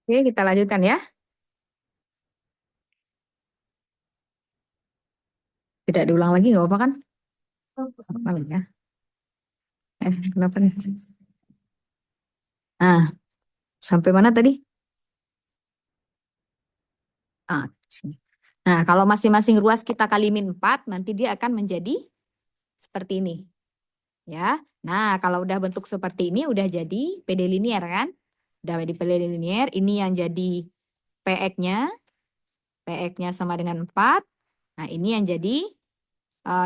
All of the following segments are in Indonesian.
Oke, kita lanjutkan ya. Tidak diulang lagi, nggak apa-apa kan? Apa lagi ya? Kenapa nih? Nah, sampai mana tadi? Sini. Nah, kalau masing-masing ruas kita kali min 4, nanti dia akan menjadi seperti ini. Ya. Nah, kalau udah bentuk seperti ini, udah jadi PD linier kan? Udah jadi PD linier, ini yang jadi PX-nya. PX-nya sama dengan 4. Nah, ini yang jadi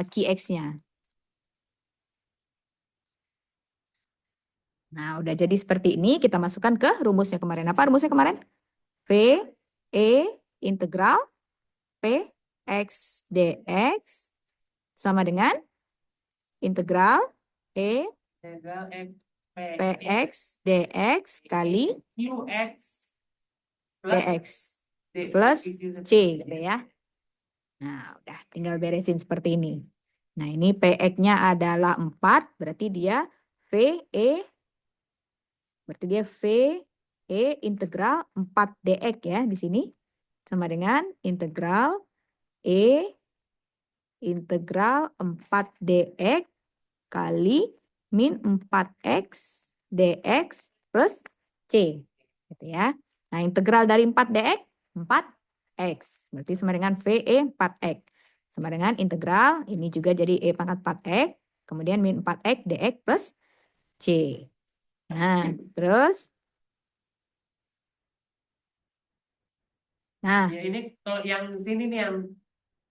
QX-nya. Nah, udah jadi seperti ini, kita masukkan ke rumusnya kemarin. Apa rumusnya kemarin? P, E, integral, P, X, dx, sama dengan integral E, Integral PX, dx, kali QX dx, plus C, gitu ya. Nah, udah tinggal beresin seperti ini. Nah, ini PX-nya adalah 4, berarti dia VE, berarti dia VE integral 4 dx ya di sini. Sama dengan integral E integral 4 dx kali min 4x dx plus C. Gitu ya. Nah, integral dari 4 dx, 4x. Berarti sama dengan VE 4x. Sama dengan integral, ini juga jadi E pangkat 4x. Kemudian min 4x dx plus C. Nah, terus. Nah, ya ini kalau yang sini nih yang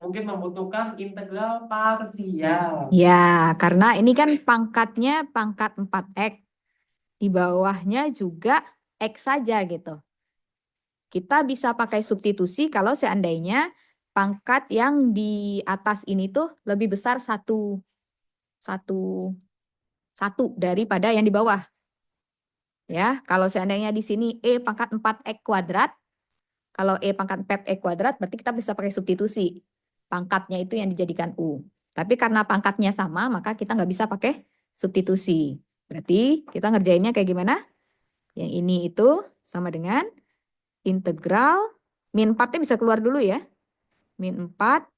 mungkin membutuhkan integral parsial. ya, karena ini kan pangkatnya pangkat 4x. Di bawahnya juga X saja gitu. Kita bisa pakai substitusi kalau seandainya pangkat yang di atas ini tuh lebih besar satu, satu, satu daripada yang di bawah. Ya, kalau seandainya di sini E pangkat 4x kuadrat, kalau E pangkat 4x kuadrat berarti kita bisa pakai substitusi. Pangkatnya itu yang dijadikan U. Tapi karena pangkatnya sama, maka kita nggak bisa pakai substitusi. Berarti kita ngerjainnya kayak gimana? Yang ini itu sama dengan integral min 4-nya bisa keluar dulu ya. Min 4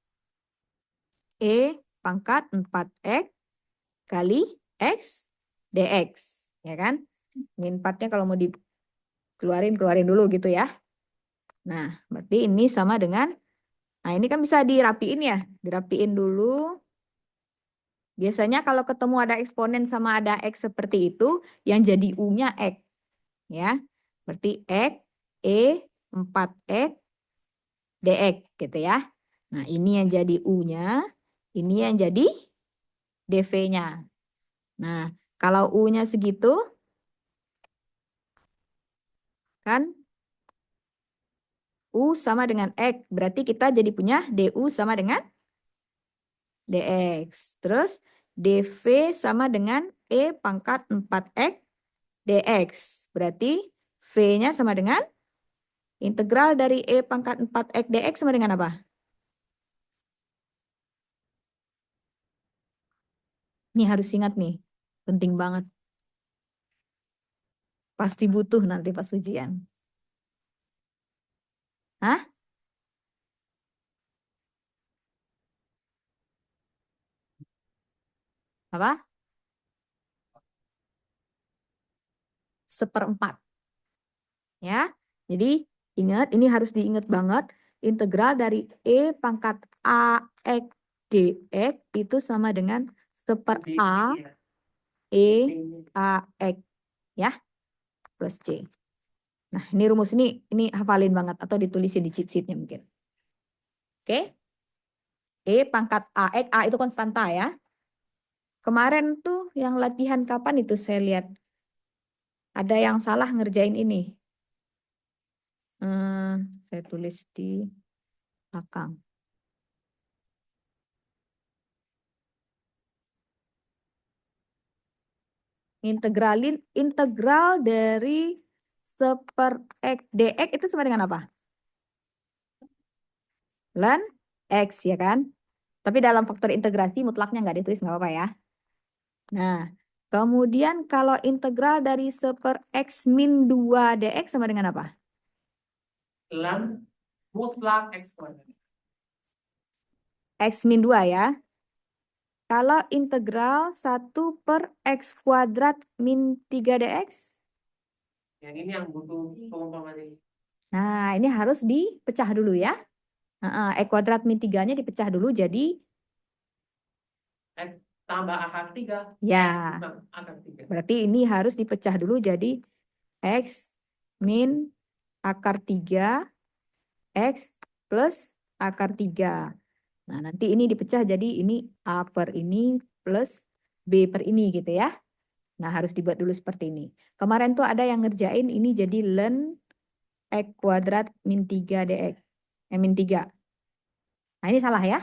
E pangkat 4x kali X dx. Ya kan? Min 4-nya kalau mau dikeluarin, keluarin dulu gitu ya. Nah, berarti ini sama dengan, nah ini kan bisa dirapiin ya. Dirapiin dulu. Biasanya kalau ketemu ada eksponen sama ada X seperti itu, yang jadi U-nya X. Ya, berarti X, E, 4x, dx gitu ya. Nah, ini yang jadi U-nya, ini yang jadi dv-nya. Nah, kalau U-nya segitu, kan U sama dengan X. Berarti kita jadi punya DU sama dengan dx. Terus dv sama dengan E pangkat 4x dx. Berarti V-nya sama dengan integral dari E pangkat 4x dx sama dengan apa? Ini harus ingat nih. Penting banget. Pasti butuh nanti pas ujian. Hah? Apa? Seperempat. Ya. Jadi ingat, ini harus diingat banget. Integral dari E pangkat A X dx itu sama dengan seper A E A X ya plus C. Nah, ini rumus ini hafalin banget atau ditulisin di cheat sheet-nya mungkin. Oke. E pangkat AX, A itu konstanta ya. Kemarin tuh yang latihan kapan itu saya lihat ada yang salah ngerjain ini. Saya tulis di belakang. Integralin integral dari seper X dx itu sama dengan apa? Ln X ya kan? Tapi dalam faktor integrasi mutlaknya nggak ditulis nggak apa-apa ya. Nah, kemudian kalau integral dari seper X min 2 dx sama dengan apa? lan mutlak X kuadrat. X min 2 ya. Kalau integral 1/x kuadrat min 3 dx. Yang ini yang butuh pengumpamaan ini. Nah, ini harus dipecah dulu ya. X kuadrat min 3-nya dipecah dulu jadi X tambah akar 3. ya. X bukan akar 3. Berarti ini harus dipecah dulu jadi X min akar 3 X plus akar 3. Nah, nanti ini dipecah jadi ini A per ini plus B per ini gitu ya. Nah, harus dibuat dulu seperti ini. Kemarin tuh ada yang ngerjain ini jadi ln X kuadrat min 3 dx. Min 3. Nah, ini salah ya.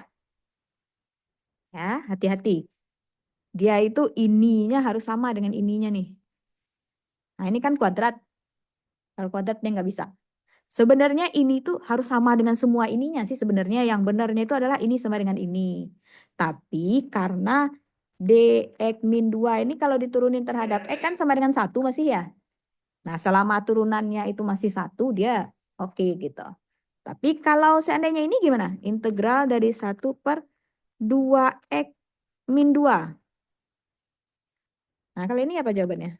Ya, hati-hati. Dia itu ininya harus sama dengan ininya nih. Nah, ini kan kuadrat. Kalau kuadrat dia nggak bisa. Sebenarnya ini tuh harus sama dengan semua ininya sih. Sebenarnya yang benarnya itu adalah ini sama dengan ini. Tapi karena dx min 2 ini kalau diturunin terhadap x kan sama dengan 1 masih ya. Nah, selama turunannya itu masih 1 dia oke gitu. Tapi kalau seandainya ini gimana? Integral dari 1/2x min 2. Nah, kali ini apa jawabannya?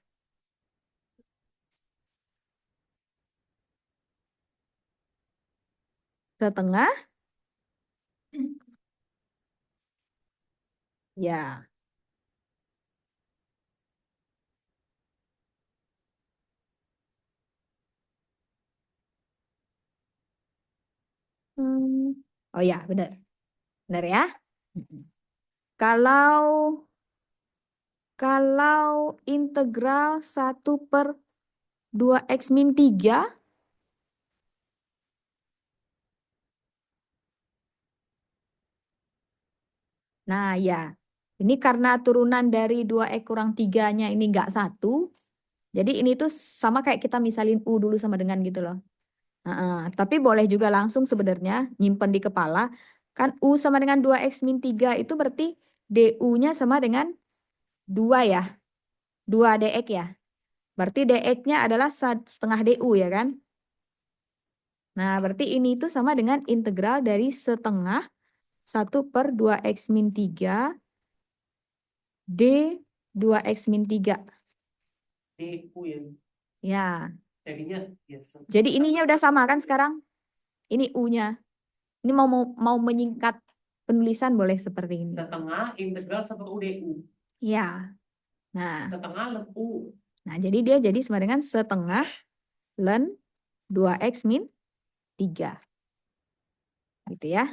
Setengah? Ya. Hmm. Oh ya, benar. Benar ya. Mm-mm. Kalau kalau integral 1/2x min 3, nah ya, ini karena turunan dari 2x kurang 3-nya ini enggak 1, jadi ini tuh sama kayak kita misalin U dulu sama dengan gitu loh. Tapi boleh juga langsung sebenarnya nyimpen di kepala, kan U sama dengan 2x min 3 itu berarti DU-nya sama dengan 2 ya, 2 dx ya. Berarti dx-nya adalah setengah DU ya kan? Nah, berarti ini itu sama dengan integral dari setengah 1/2x min 3 D 2x min 3. DU ya. Ya, Jadinya ya, jadi ininya udah sama kan sekarang? Ini U-nya. Ini mau menyingkat penulisan boleh seperti ini. setengah integral 1/DU. Ya, nah, Setengah ln U. jadi dia jadi sama dengan setengah ln 2x min 3. Gitu ya.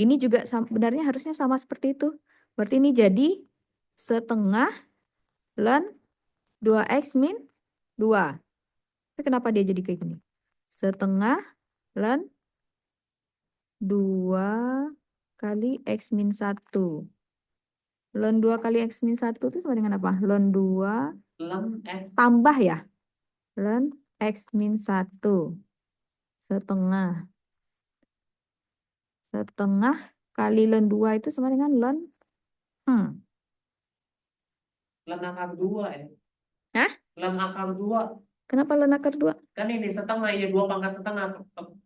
Ini juga sebenarnya harusnya sama seperti itu. Berarti ini jadi setengah ln 2x min 2. Tapi kenapa dia jadi kayak gini? Setengah ln 2 kali x min 1. Ln 2 kali x min 1 itu sama dengan apa? Ln 2 Ln X. tambah ya? Ln x min 1. Setengah. Setengah kali ln 2 itu sama dengan ln. Ln akar 2 ya. Hah? Ln akar 2. Kenapa ln akar 2? Kan ini setengah ya 2 pangkat setengah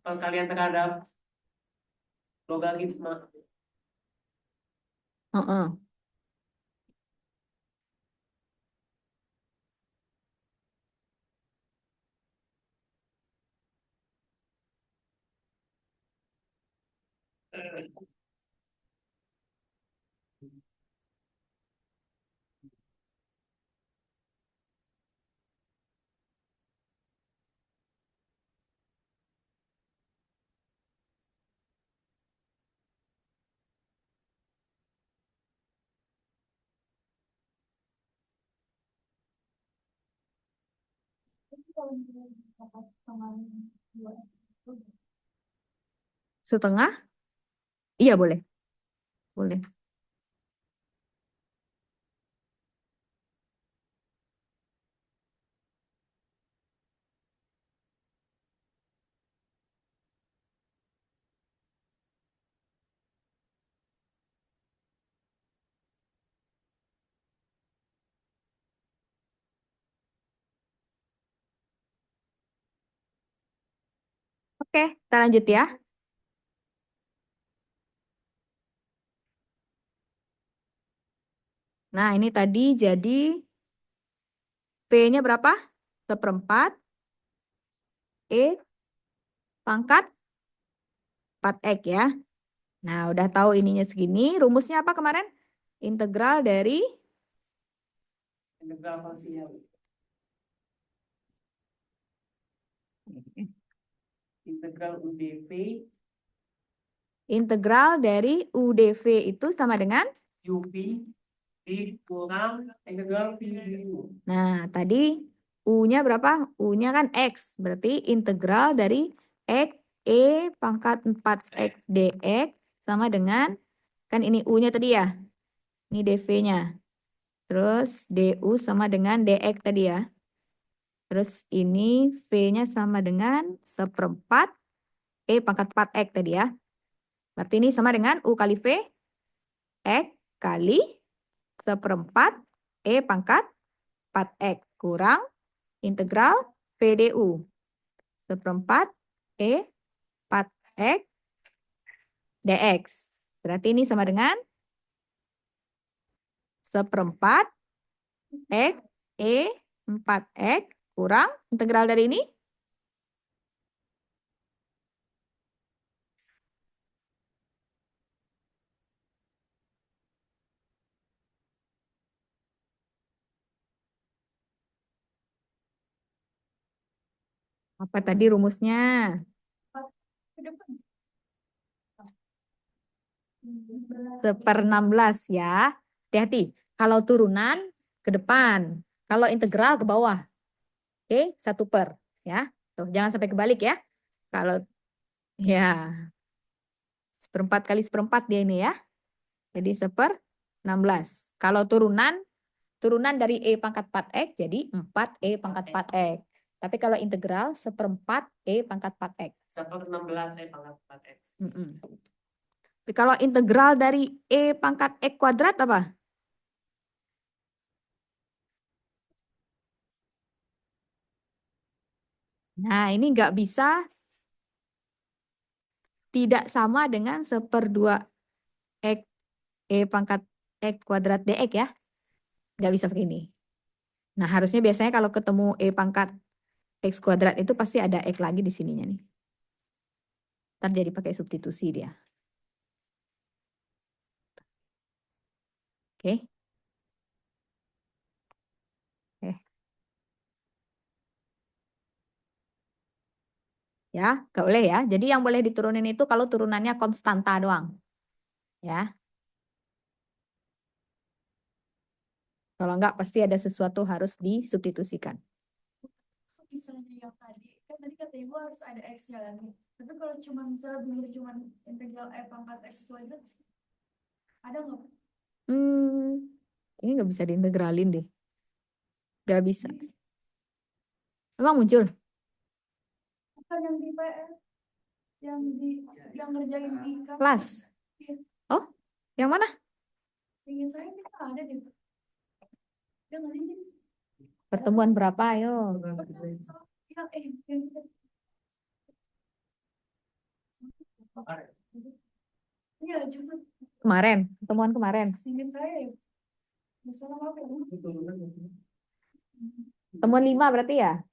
perkalian terhadap logaritma. Heeh. Setengah? Iya boleh. Boleh. Kita lanjut ya. Nah, ini tadi jadi P-nya berapa? Seperempat. E pangkat 4X ya. Nah, udah tahu ininya segini. Rumusnya apa kemarin? Integral dari Integral parsial. Integral UdV integral dari UdV itu sama dengan? UV dikurang integral V dU. Nah, tadi U-nya berapa? U-nya kan X. Berarti integral dari X E pangkat 4X dx sama dengan, kan ini U-nya tadi ya. Ini dV-nya. Terus du sama dengan dx tadi ya. Terus ini V-nya sama dengan seperempat E pangkat 4X tadi ya. Berarti ini sama dengan U kali V, X kali seperempat E pangkat 4X kurang integral V du. Seperempat E 4X dx. Berarti ini sama dengan seperempat X E 4X kurang integral dari ini. Apa tadi rumusnya? Seper 16 ya. Hati-hati. Kalau turunan ke depan. Kalau integral ke bawah. Oke, 1/. Ya. Tuh, jangan sampai kebalik ya. Kalau ya seperempat kali seperempat dia ini ya. Jadi 1/16. Kalau turunan dari E pangkat 4X jadi 4E pangkat 4X. Tapi kalau integral seperempat E pangkat 4X. 1/16 pangkat 4X. Tapi kalau integral dari E pangkat X kuadrat apa? Nah, ini nggak bisa tidak sama dengan 1/2 X E pangkat X kuadrat dx ya. Nggak bisa begini. Nah, harusnya biasanya kalau ketemu E pangkat X kuadrat itu pasti ada X lagi di sininya nih. Ntar jadi pakai substitusi dia. Oke. Ya, nggak boleh ya. Jadi yang boleh diturunin itu kalau turunannya konstanta doang. Ya. Kalau nggak pasti ada sesuatu harus disubstitusikan. Misalnya yang tadi kata ibu harus ada x-nya lagi. Tapi kalau cuma misalnya benar cuma integral e pangkat x kuadrat, ada nggak? Ini nggak bisa diintegralin deh. Nggak bisa. Emang muncul? Bukan yang di PR, yang ngerjain di Kelas? Iya. Oh, yang mana? Ingin saya ini ada deh. Ya nggak sih? Pertemuan berapa? Ayo. Ya, iya cuma Kemarin, pertemuan kemarin. ingin saya ya. Masalah apa? Pertemuan 5 berarti ya?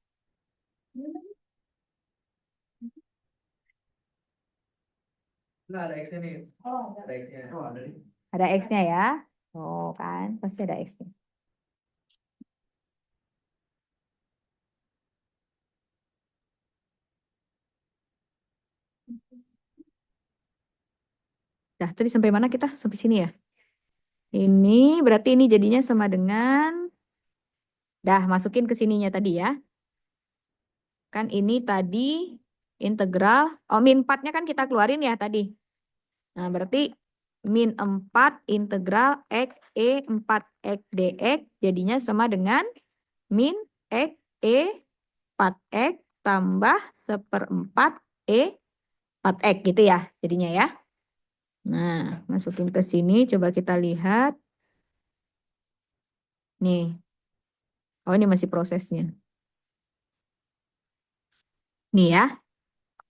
Nah, ada X-nya nih. Oh, Ada X-nya. Oh, ada nih. Ada X-nya ya? Oh kan, pasti ada X-nya. Dah, tadi sampai mana kita? Sampai sini ya? Ini berarti ini jadinya sama dengan, dah masukin ke sininya tadi ya. Kan ini tadi integral, oh min 4-nya kan kita keluarin ya tadi. Nah berarti min 4 integral X E 4X dx jadinya sama dengan min X E 4X tambah 1/4 E 4X gitu ya jadinya ya. Nah, masukin ke sini coba kita lihat. Nih. Oh, ini masih prosesnya. Nih ya.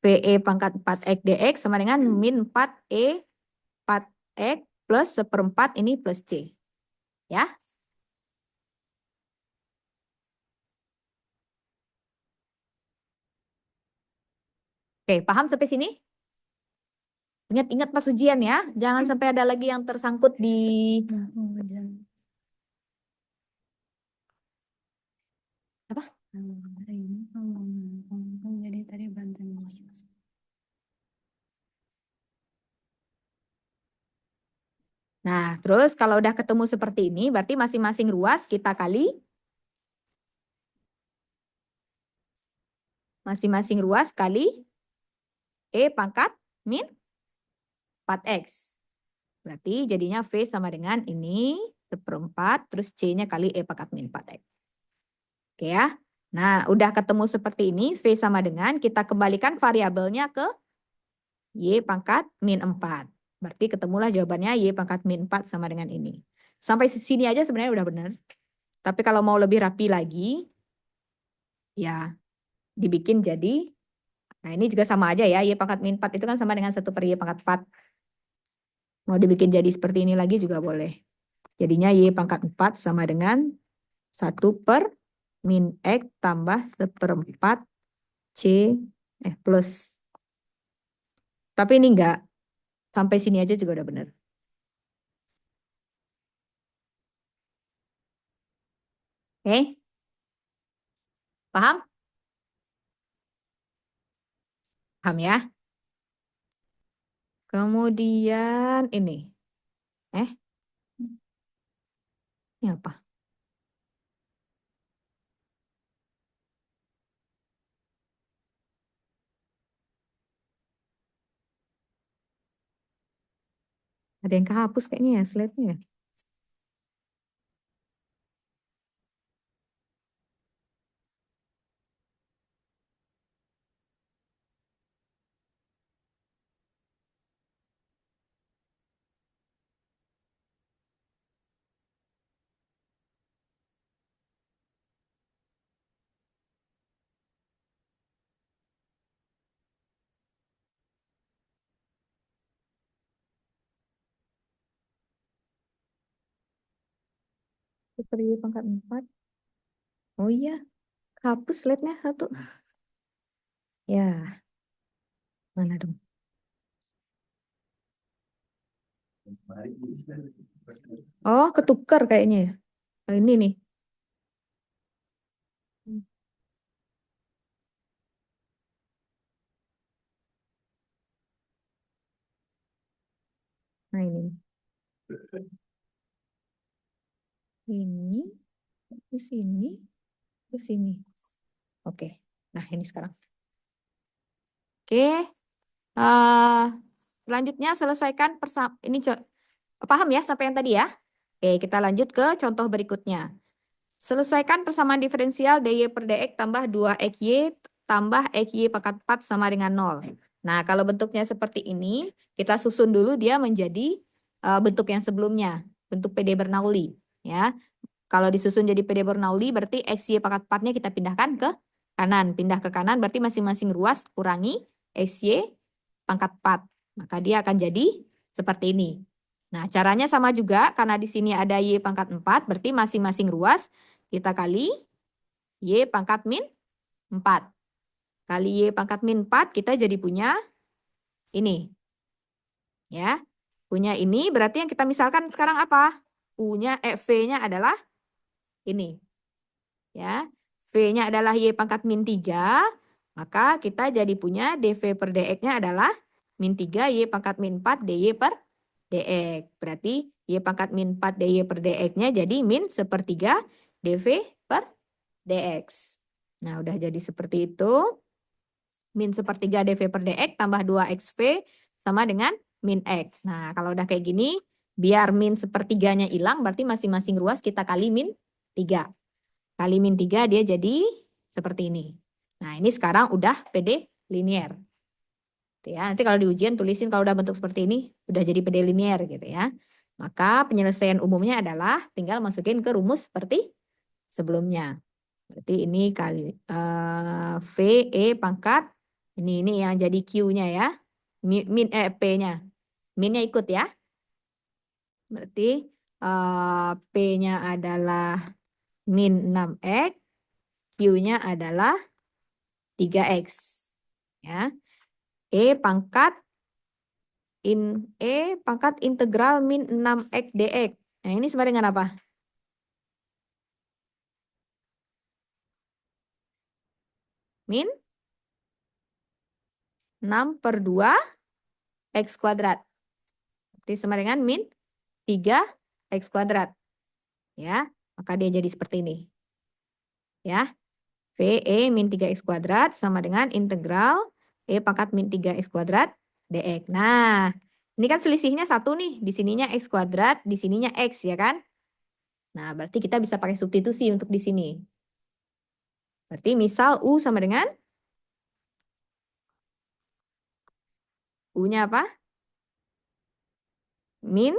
VE pangkat 4X dx sama dengan min 4E 4X plus 1/4 ini plus C. Ya. Oke, paham sampai sini? Ingat-ingat pas ujian ya. Jangan sampai ada lagi yang tersangkut di... Apa? Jadi tadi bantuin. Nah, terus kalau udah ketemu seperti ini, berarti masing-masing ruas kita kali. Masing-masing ruas kali E pangkat min 4X. Berarti jadinya V sama dengan ini 1/4, terus C-nya kali E pangkat min 4X. Oke ya. Nah, udah ketemu seperti ini, V sama dengan, kita kembalikan variabelnya ke Y pangkat min 4. Berarti ketemulah jawabannya Y pangkat min 4 sama dengan ini. Sampai sini aja sebenarnya udah benar. Tapi kalau mau lebih rapi lagi, ya dibikin jadi, nah ini juga sama aja ya, Y pangkat min 4 itu kan sama dengan 1/Y pangkat 4. Mau dibikin jadi seperti ini lagi juga boleh. Jadinya Y pangkat 4 sama dengan 1/min X tambah 1/4 C plus. Tapi ini enggak. Sampai sini aja juga udah benar. Oke? Paham? Paham ya? Kemudian ini. Ini apa? Ada yang kehapus kayaknya ya slide-nya ya. Seperti pangkat 4. Oh iya, hapus slide-nya satu. Ya, mana dong? Oh, ketukar kayaknya ya. Oh, ini nih. Nah ini. Ini, terus ini, terus ini. Oke, nah ini sekarang. Oke, selanjutnya selesaikan ini paham ya sampai yang tadi ya? Oke, kita lanjut ke contoh berikutnya. Selesaikan persamaan diferensial dy per dx tambah 2xy tambah xy pangkat 4 sama dengan 0. Nah, kalau bentuknya seperti ini, kita susun dulu dia menjadi bentuk yang sebelumnya, bentuk PD Bernoulli. Ya. Kalau disusun jadi PD Bernoulli, berarti xy pangkat 4-nya kita pindahkan ke kanan. Pindah ke kanan berarti masing-masing ruas kurangi xy pangkat 4. Maka dia akan jadi seperti ini. Nah, caranya sama juga karena di sini ada y pangkat 4, berarti masing-masing ruas kita kali y pangkat min 4. Kali y pangkat min 4 kita jadi punya ini. Ya. Punya ini berarti yang kita misalkan sekarang apa? V-nya adalah ini. Ya. V-nya adalah y pangkat min 3, maka kita jadi punya dv per dx-nya adalah min 3 y pangkat min 4 dy per dx. Berarti y pangkat min 4 dy per dx-nya jadi min 1/3 dv per dx. Nah, udah jadi seperti itu. Min 1/3 dv per dx tambah 2xv sama dengan min x. Nah, kalau udah kayak gini, biar min 1/3-nya hilang, berarti masing-masing ruas kita kali min 3. Kali min 3 dia jadi seperti ini. Nah, ini sekarang udah PD linier. Ya, nanti kalau di ujian tulisin kalau udah bentuk seperti ini, udah jadi PD linier gitu ya. Maka penyelesaian umumnya adalah tinggal masukin ke rumus seperti sebelumnya. Berarti ini kali VE pangkat Ini yang jadi Q-nya ya. P-nya. Min-nya ikut ya. Berarti P-nya adalah min 6X, Q-nya adalah 3X. Ya. E pangkat integral min 6X dx. Nah, ini sama dengan apa? Min 6/2 X kuadrat. Berarti sama dengan min 3X kuadrat. Ya, maka dia jadi seperti ini. Ya, VE min 3X kuadrat sama dengan integral E pangkat min 3X kuadrat dx. Nah, ini kan selisihnya 1 nih. Di sininya X kuadrat, di sininya X ya kan? Nah, berarti kita bisa pakai substitusi untuk di sini. Berarti misal U sama dengan U-nya apa? Min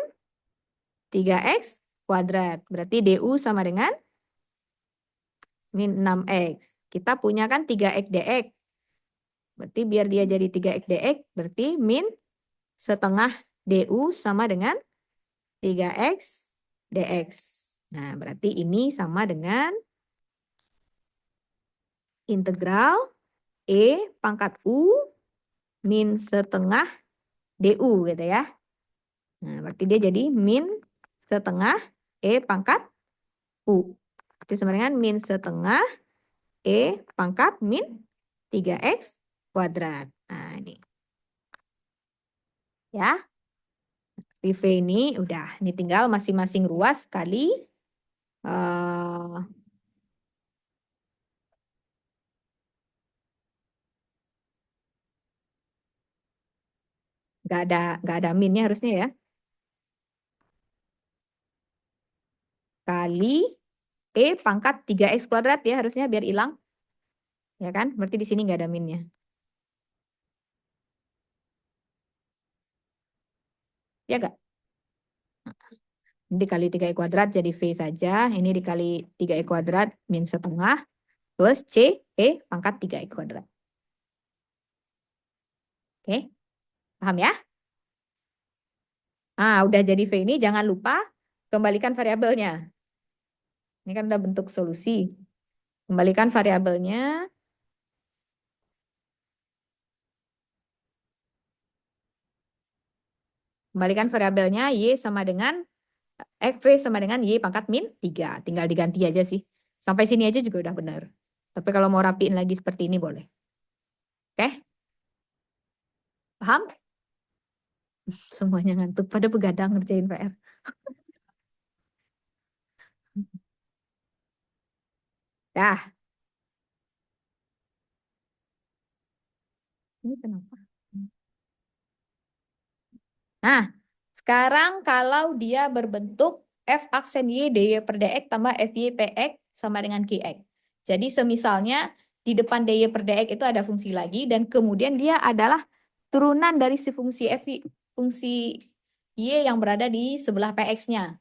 3X kuadrat. Berarti DU sama dengan min 6X. Kita punya kan 3X dx. Berarti biar dia jadi 3X dx, berarti min setengah DU sama dengan 3X dx. Nah, berarti ini sama dengan integral E pangkat U min setengah DU gitu ya. Nah, berarti dia jadi min setengah E pangkat U. Berarti sama dengan min setengah E pangkat min 3X kuadrat. Nah, ini. Ya. V ini udah. Ini tinggal masing-masing ruas kali nggak ada minnya harusnya ya. Kali E pangkat 3X kuadrat ya harusnya biar hilang. Ya kan? Berarti di sini nggak ada minnya. Ya nggak? Ini dikali 3E kuadrat jadi V saja. Ini dikali 3E kuadrat min setengah. Plus C E pangkat 3E kuadrat. Oke? Paham ya? Nah, udah jadi V ini jangan lupa kembalikan variabelnya. Ini kan udah bentuk solusi. Kembalikan variabelnya. Kembalikan variabelnya Y sama dengan FV sama dengan Y pangkat min 3. Tinggal diganti aja sih. Sampai sini aja juga udah benar. Tapi kalau mau rapiin lagi seperti ini boleh. Oke? Paham? Semuanya ngantuk. Pada begadang ngerjain PR. Dah. Ini kenapa? Nah, sekarang kalau dia berbentuk F aksen Y dy per dx tambah FY px sama dengan Qx. Jadi semisalnya di depan dy per dx itu ada fungsi lagi dan kemudian dia adalah turunan dari si fungsi Y yang berada di sebelah px-nya.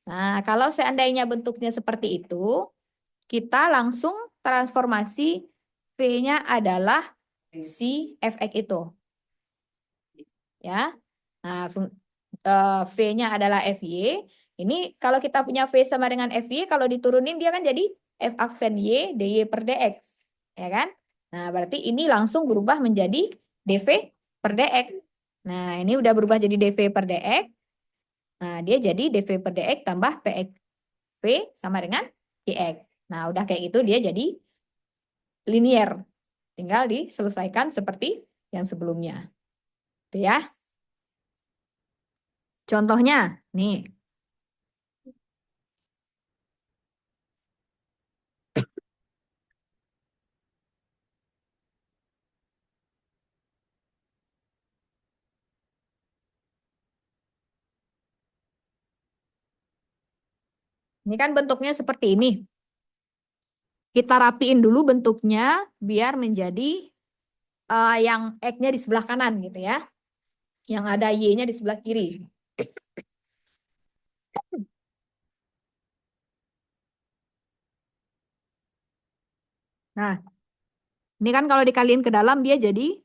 Nah, kalau seandainya bentuknya seperti itu, kita langsung transformasi V-nya adalah si fx itu. Ya. Nah, V-nya adalah FY. Ini kalau kita punya V sama dengan FY, kalau diturunin dia kan jadi F aksen Y dy per dx. Ya kan? Nah, berarti ini langsung berubah menjadi dV per dx. Nah, ini udah berubah jadi dV per dx. Nah, dia jadi dV per dx tambah px V sama dengan dx. Nah, udah kayak gitu dia jadi linier. Tinggal diselesaikan seperti yang sebelumnya. Itu ya. Contohnya, nih. Ini kan bentuknya seperti ini. Kita rapiin dulu bentuknya biar menjadi yang X-nya di sebelah kanan gitu ya. Yang ada Y-nya di sebelah kiri. Nah, Ini kan kalau dikaliin ke dalam dia jadi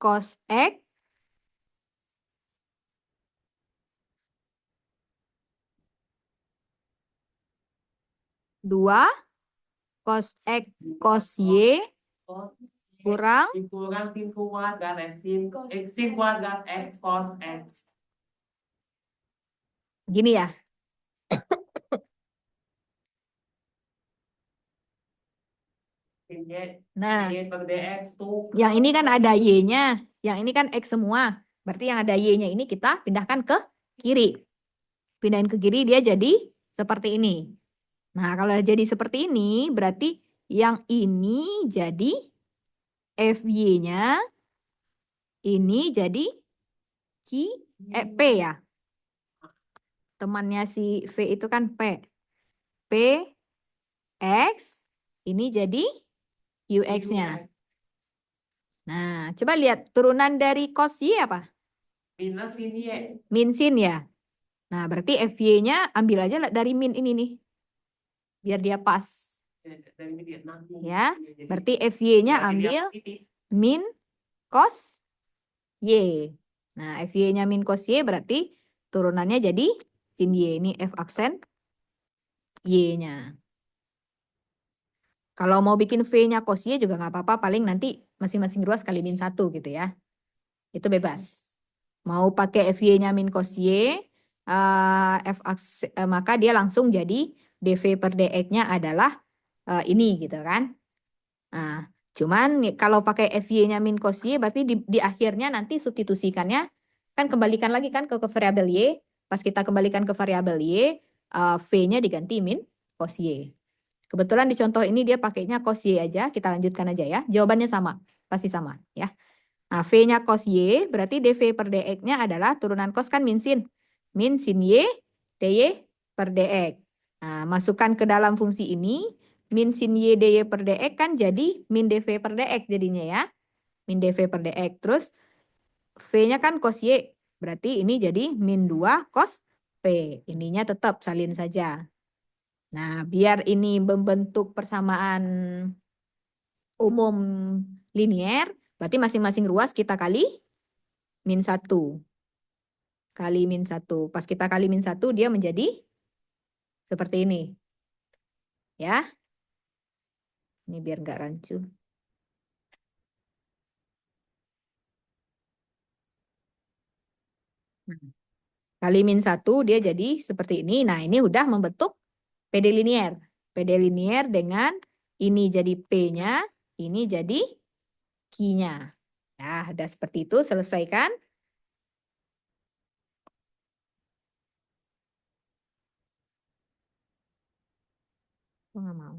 cos X 2 cos X cos Y Cos kurang dikurang sin kuadrat sin kuadrat X cos X. gini ya. Sin Y, Nah, Y per dx tuh. yang ini kan ada Y-nya, yang ini kan X semua. Berarti yang ada Y-nya ini kita pindahkan ke kiri. Pindahin ke kiri dia jadi seperti ini. Nah, kalau jadi seperti ini berarti yang ini jadi FY-nya ini jadi P ya. Temannya si V itu kan P. P X ini jadi UX-nya. Nah, coba lihat turunan dari cos Y apa? Minus sin Y. Min sin ya. Nah, berarti FY-nya ambil aja dari min ini nih. Biar dia pas. Dari ini dia nanti. Ya, Jadi- berarti FY-nya berarti dia ambil positif. min cos Y. Nah, FY-nya min cos Y berarti turunannya jadi sin Y. Ini F aksen Y-nya. Kalau mau bikin V-nya cos Y juga nggak apa-apa. Paling nanti masing-masing ruas kali min 1 gitu ya. Itu bebas. Mau pakai FY-nya min cos Y, maka dia langsung jadi dV per dx-nya adalah ini gitu kan. Nah, cuman kalau pakai FY-nya min cos Y berarti di akhirnya nanti substitusikannya kan kembalikan lagi kan ke variabel Y. Pas kita kembalikan ke variabel Y, V-nya diganti min cos Y. Kebetulan di contoh ini dia pakainya cos Y aja. Kita lanjutkan aja ya. Jawabannya sama. Pasti sama ya. Nah, V-nya cos Y berarti dV per dx-nya adalah turunan cos kan min sin. Min sin Y dy per dx. Nah, masukkan ke dalam fungsi ini. Min sin Y dy per dx kan jadi min dV per dx jadinya ya. Min dV per dx. Terus V-nya kan cos Y. Berarti ini jadi min 2 cos P. Ininya tetap salin saja. Nah, biar ini membentuk persamaan umum linier, berarti masing-masing ruas kita kali min 1. Kali min 1. Pas kita kali min 1, dia menjadi seperti ini. Ya. Ini biar nggak rancu. Kali min 1, dia jadi seperti ini. Nah, ini udah membentuk PD linier. PD linier dengan ini jadi P-nya, ini jadi Q-nya. Nah, udah seperti itu. Selesaikan. Oh, nggak mau.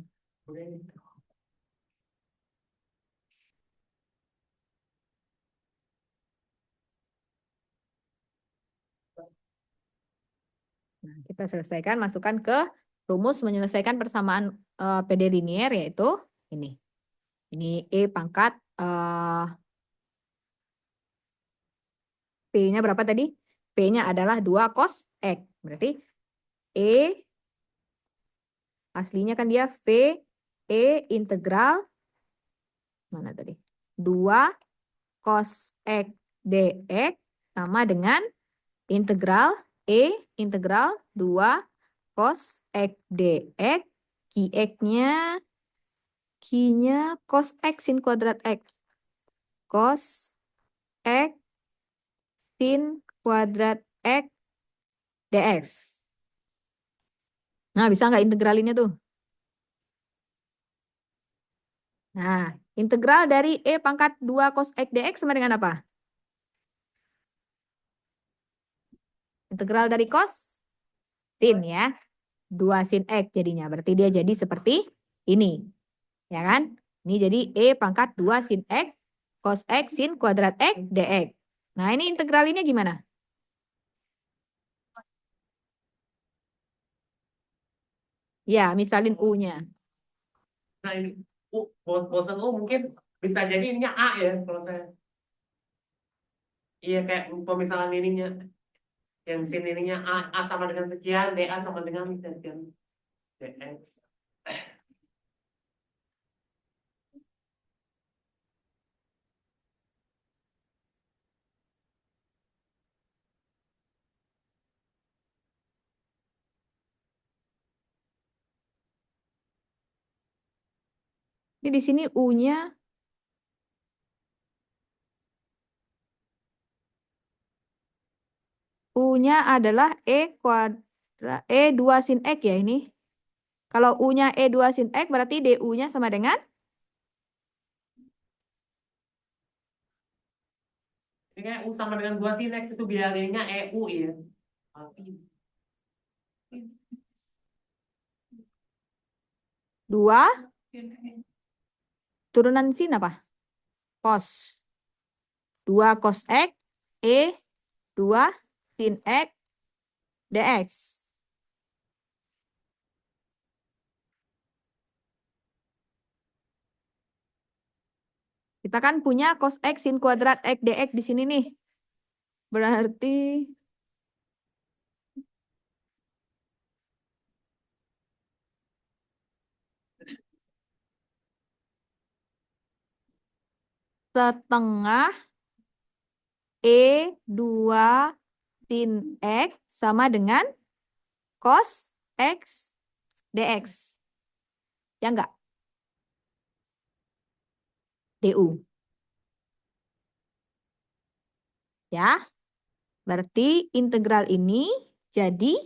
Nah, kita selesaikan, masukkan ke rumus menyelesaikan persamaan PD linier, yaitu ini. Ini E pangkat P-nya berapa tadi? P-nya adalah 2 cos X. Berarti E aslinya kan dia V E integral mana tadi? 2 cos X dx sama dengan integral E integral 2 cos X dx Q-nya cos X sin kuadrat X. Cos X sin kuadrat X dx. Nah, bisa nggak integralinnya tuh? Nah, integral dari E pangkat 2 cos X dx sama dengan apa? Integral dari cos sin ya. 2 sin X jadinya. Berarti dia jadi seperti ini. Ya kan? Ini jadi E pangkat 2 sin X cos X sin kuadrat X dx. Nah, ini integralinnya gimana? Ya, misalin U-nya. Nah ini bosan mungkin bisa jadi ininya A ya kalau saya. Iya kayak pemisalan ininya yang sin ininya A sama dengan sekian, DA sama dengan sekian DX. Ini di sini U-nya U-nya adalah E2 sin X ya ini. Kalau U-nya E2 sin X berarti DU-nya sama dengan Ini kayak U sama dengan 2 sin X itu biarnya EU ya. Tapi 2 turunan sin apa? Cos. 2 cos X E2 sin X dx. Kita kan punya cos X sin kuadrat X dx di sini nih. Berarti setengah E2 sin X sama dengan cos X dx. Ya enggak? DU. Ya. Berarti integral ini jadi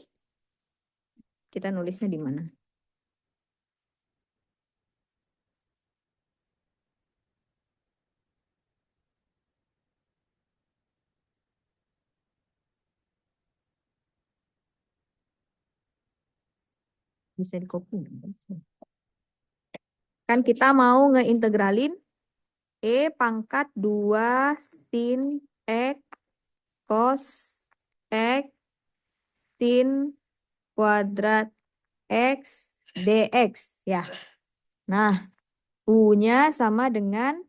kita nulisnya di mana? Bisa di copy. Kan kita mau ngeintegralin E pangkat 2 sin X cos X sin kuadrat X dx. Ya. Nah, U-nya sama dengan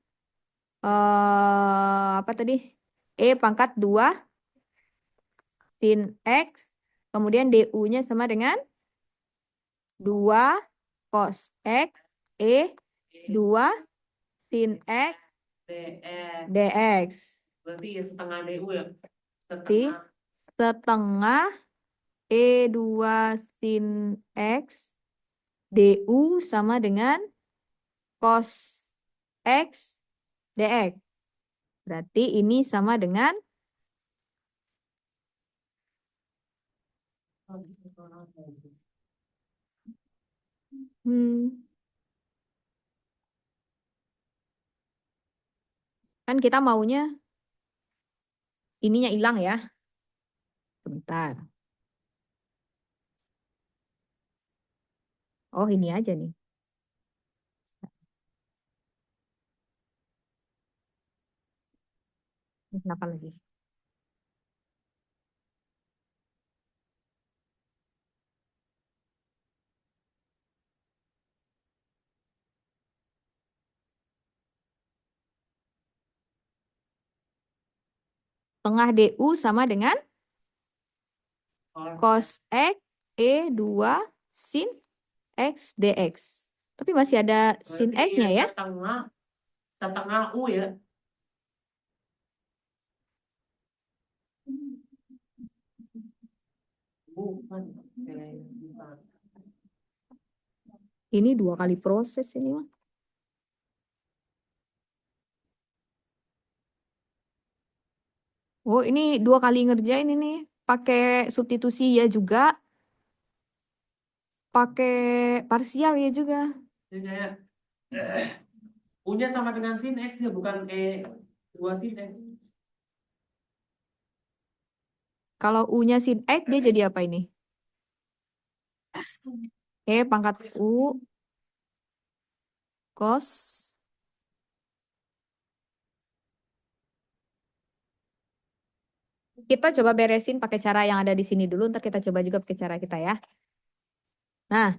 apa tadi? E pangkat 2 sin X. Kemudian DU-nya sama dengan 2 cos X E2 sin X DE dx. berarti ya setengah DU ya. Berarti setengah E2 sin X DU sama dengan cos X dx. Berarti ini sama dengan kan kita maunya ininya hilang ya. Sebentar. Oh, ini aja nih. Ini kenapa lagi? Tengah DU sama dengan cos X E2 sin X dx. Tapi masih ada sin berarti X-nya ya. setengah U ya. Bukan. Bukan. Ini 2 kali proses ini mah. Oh, ini 2 kali ngerjain ini. Pakai substitusi ya juga. Pakai parsial ya juga. Jadi kayak U-nya sama dengan sin X ya, bukan E2 sin X. Kalau U-nya sin X, dia jadi apa ini? E pangkat U cos kita coba beresin pakai cara yang ada di sini dulu, ntar kita coba juga pakai cara kita ya. Nah,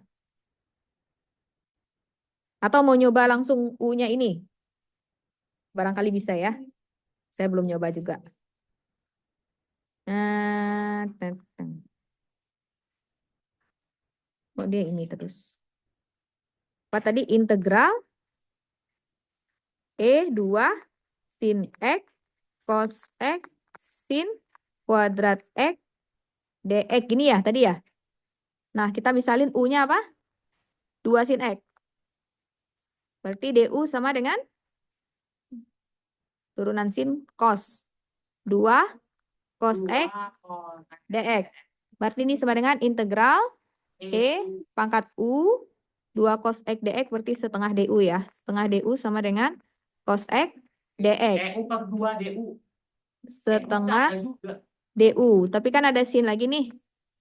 atau mau nyoba langsung U-nya ini? Barangkali bisa ya. Saya belum nyoba juga. Nah, kok dia ini terus? Apa tadi? Integral E2 sin X cos X sin kuadrat X dx. Gini ya tadi ya. Nah, kita misalin U-nya apa? 2 sin X. Berarti DU sama dengan turunan sin cos. 2 cos X 2 cos dx. Berarti ini sama dengan integral E pangkat U 2 cos X dx berarti setengah DU ya. Setengah DU sama dengan cos X dx. U per 2 DU. Setengah Bukan, juga. DU. Tapi kan ada sin lagi nih.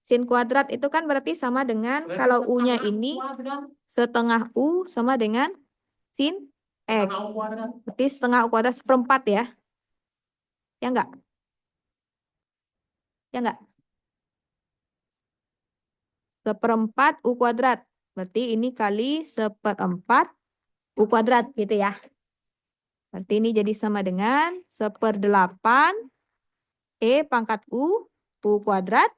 Sin kuadrat itu kan berarti sama dengan, Berarti kalau U-nya setengah ini kuadrat. setengah U sama dengan sin X. Setengah U kuadrat. Berarti setengah U kuadrat seperempat ya. Ya enggak? Ya enggak? Seperempat U kuadrat. Berarti ini kali seperempat U kuadrat gitu ya. Berarti ini jadi sama dengan 1/8 E pangkat U kuadrat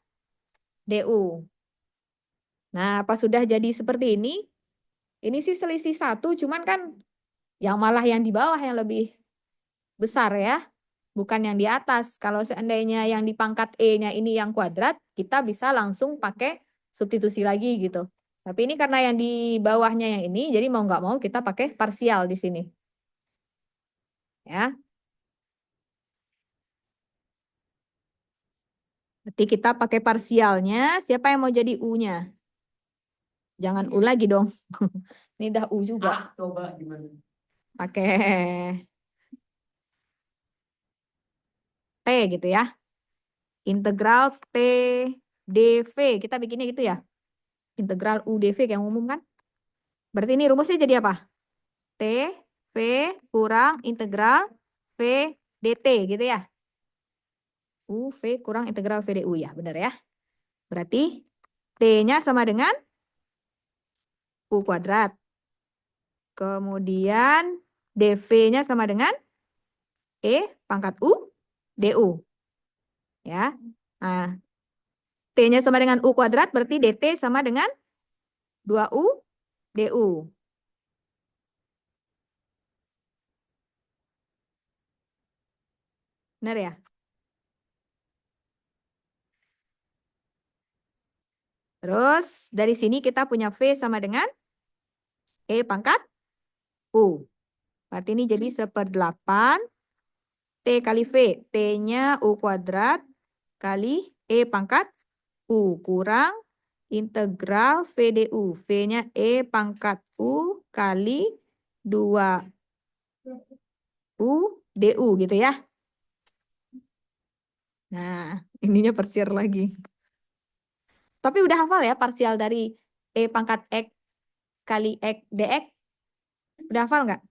DU. Nah, pas sudah jadi seperti ini sih selisih 1, cuman kan malah yang di bawah yang lebih besar ya. Bukan yang di atas. Kalau seandainya yang di pangkat E-nya ini yang kuadrat, kita bisa langsung pakai substitusi lagi gitu. Tapi ini karena yang di bawahnya yang ini, jadi mau nggak mau kita pakai parsial di sini. Ya. Berarti kita pakai parsialnya. Siapa yang mau jadi U-nya? Jangan U lagi dong. Ini udah U juga. Coba gimana? Pakai T gitu ya. Integral T dV. Kita bikinnya gitu ya. Integral U dV yang umum kan. Berarti ini rumusnya jadi apa? T V kurang integral V dt gitu ya. U V kurang integral V du ya. Benar ya. Berarti T-nya sama dengan U kuadrat. Kemudian dV-nya sama dengan E pangkat U du. Ya. Nah, T-nya sama dengan U kuadrat berarti dt sama dengan 2U du. Benar ya? Terus dari sini kita punya V sama dengan E pangkat U. Berarti ini jadi 1/8 T kali V. T-nya U kuadrat kali E pangkat U kurang integral V du. V-nya E pangkat U kali 2U du gitu ya. Nah, ininya parsial lagi. Tapi udah hafal ya parsial dari E pangkat X kali X dx? Udah hafal nggak?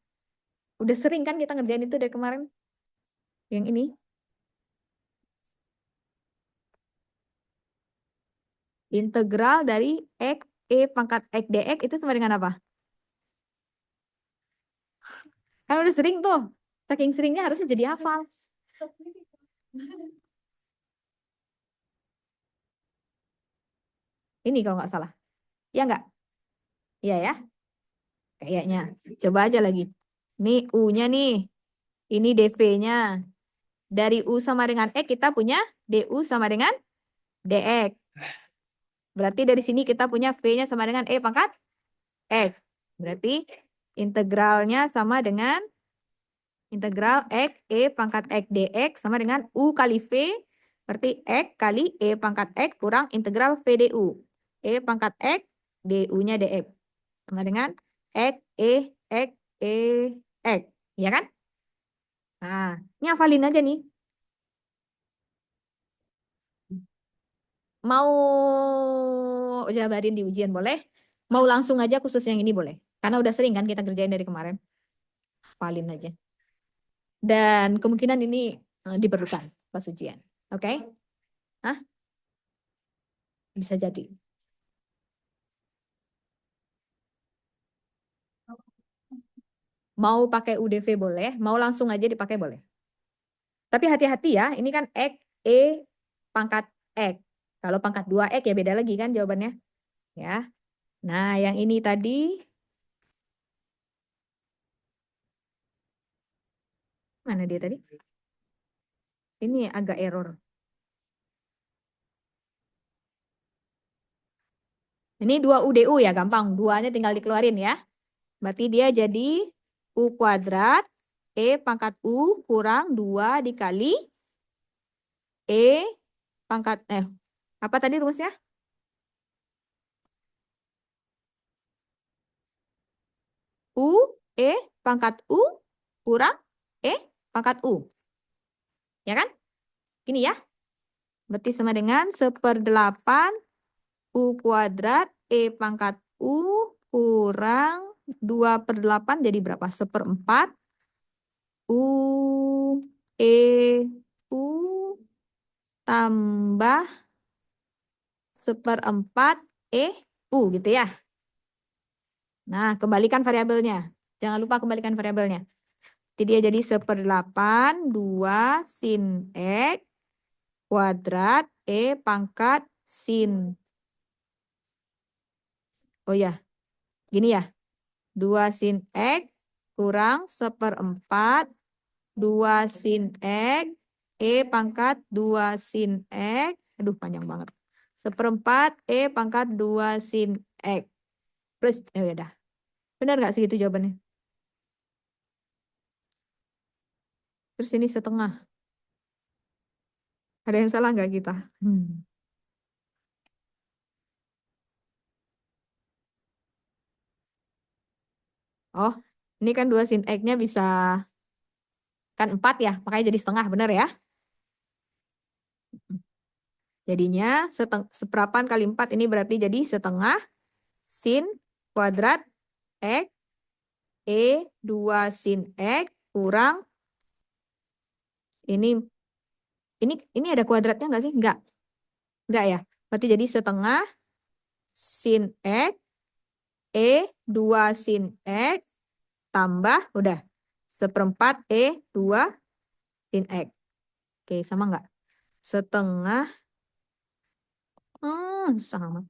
Udah sering kan kita ngerjain itu dari kemarin? Yang ini. Integral dari X E pangkat X dx itu sama dengan apa? Kan udah sering tuh. Saking seringnya harusnya jadi hafal. Ini kalau nggak salah. Ya nggak? Iya ya? Kayaknya. Coba aja lagi. Ini U-nya nih. Ini dV-nya. Dari U sama dengan X kita punya DU sama dengan DX. Berarti dari sini kita punya V-nya sama dengan E pangkat X. Berarti integralnya sama dengan integral X E pangkat X dx sama dengan U kali V. Berarti X kali E pangkat X kurang integral V du. E pangkat X du-nya dx. Sama dengan X E X E X. Ya kan? Nah, ini hafalin aja nih. Mau jabarin di ujian boleh. Mau langsung aja khusus yang ini boleh. Karena udah sering kan kita kerjain dari kemarin. Hafalin aja. Dan kemungkinan ini diperlukan pas ujian. Oke? Hah? Bisa jadi. Mau pakai UDV boleh, mau langsung aja dipakai boleh. Tapi hati-hati ya, ini kan X, E, pangkat X. Kalau pangkat 2X ya beda lagi kan jawabannya. Ya. Nah, yang ini tadi, mana dia tadi? Ini agak error. Ini 2 UDU ya, gampang. Duanya tinggal dikeluarin ya. Berarti dia jadi U kuadrat E pangkat U kurang 2 dikali E pangkat, apa tadi rumusnya? U, E pangkat U kurang E pangkat U. Ya kan? Gini ya. Berarti sama dengan 1/8 U kuadrat E pangkat U kurang 2/8 jadi berapa? 1/4 U E U tambah 1/4 E U gitu ya. Nah, kembalikan variabelnya. Jangan lupa kembalikan variabelnya. Jadi dia jadi 1/8 2 sin X kuadrat E pangkat sin. Oh ya, gini ya. 2 sin X kurang 1/4 2 sin X E pangkat 2 sin X. Aduh, panjang banget. 1/4 E pangkat 2 sin X. Plus, ya udah. Benar nggak segitu jawabannya? Terus ini setengah. Ada yang salah nggak kita? Oh, ini kan 2 sin X-nya bisa kan 4 ya, makanya jadi setengah, benar ya? Jadinya 1/8 kali 4 ini berarti jadi setengah sin kuadrat X E 2 sin X kurang ini ada kuadratnya nggak sih? Enggak ya. Berarti jadi setengah sin X E 2 sin X tambah udah 1/4 E 2 sin X. Oke, sama nggak? Setengah sama.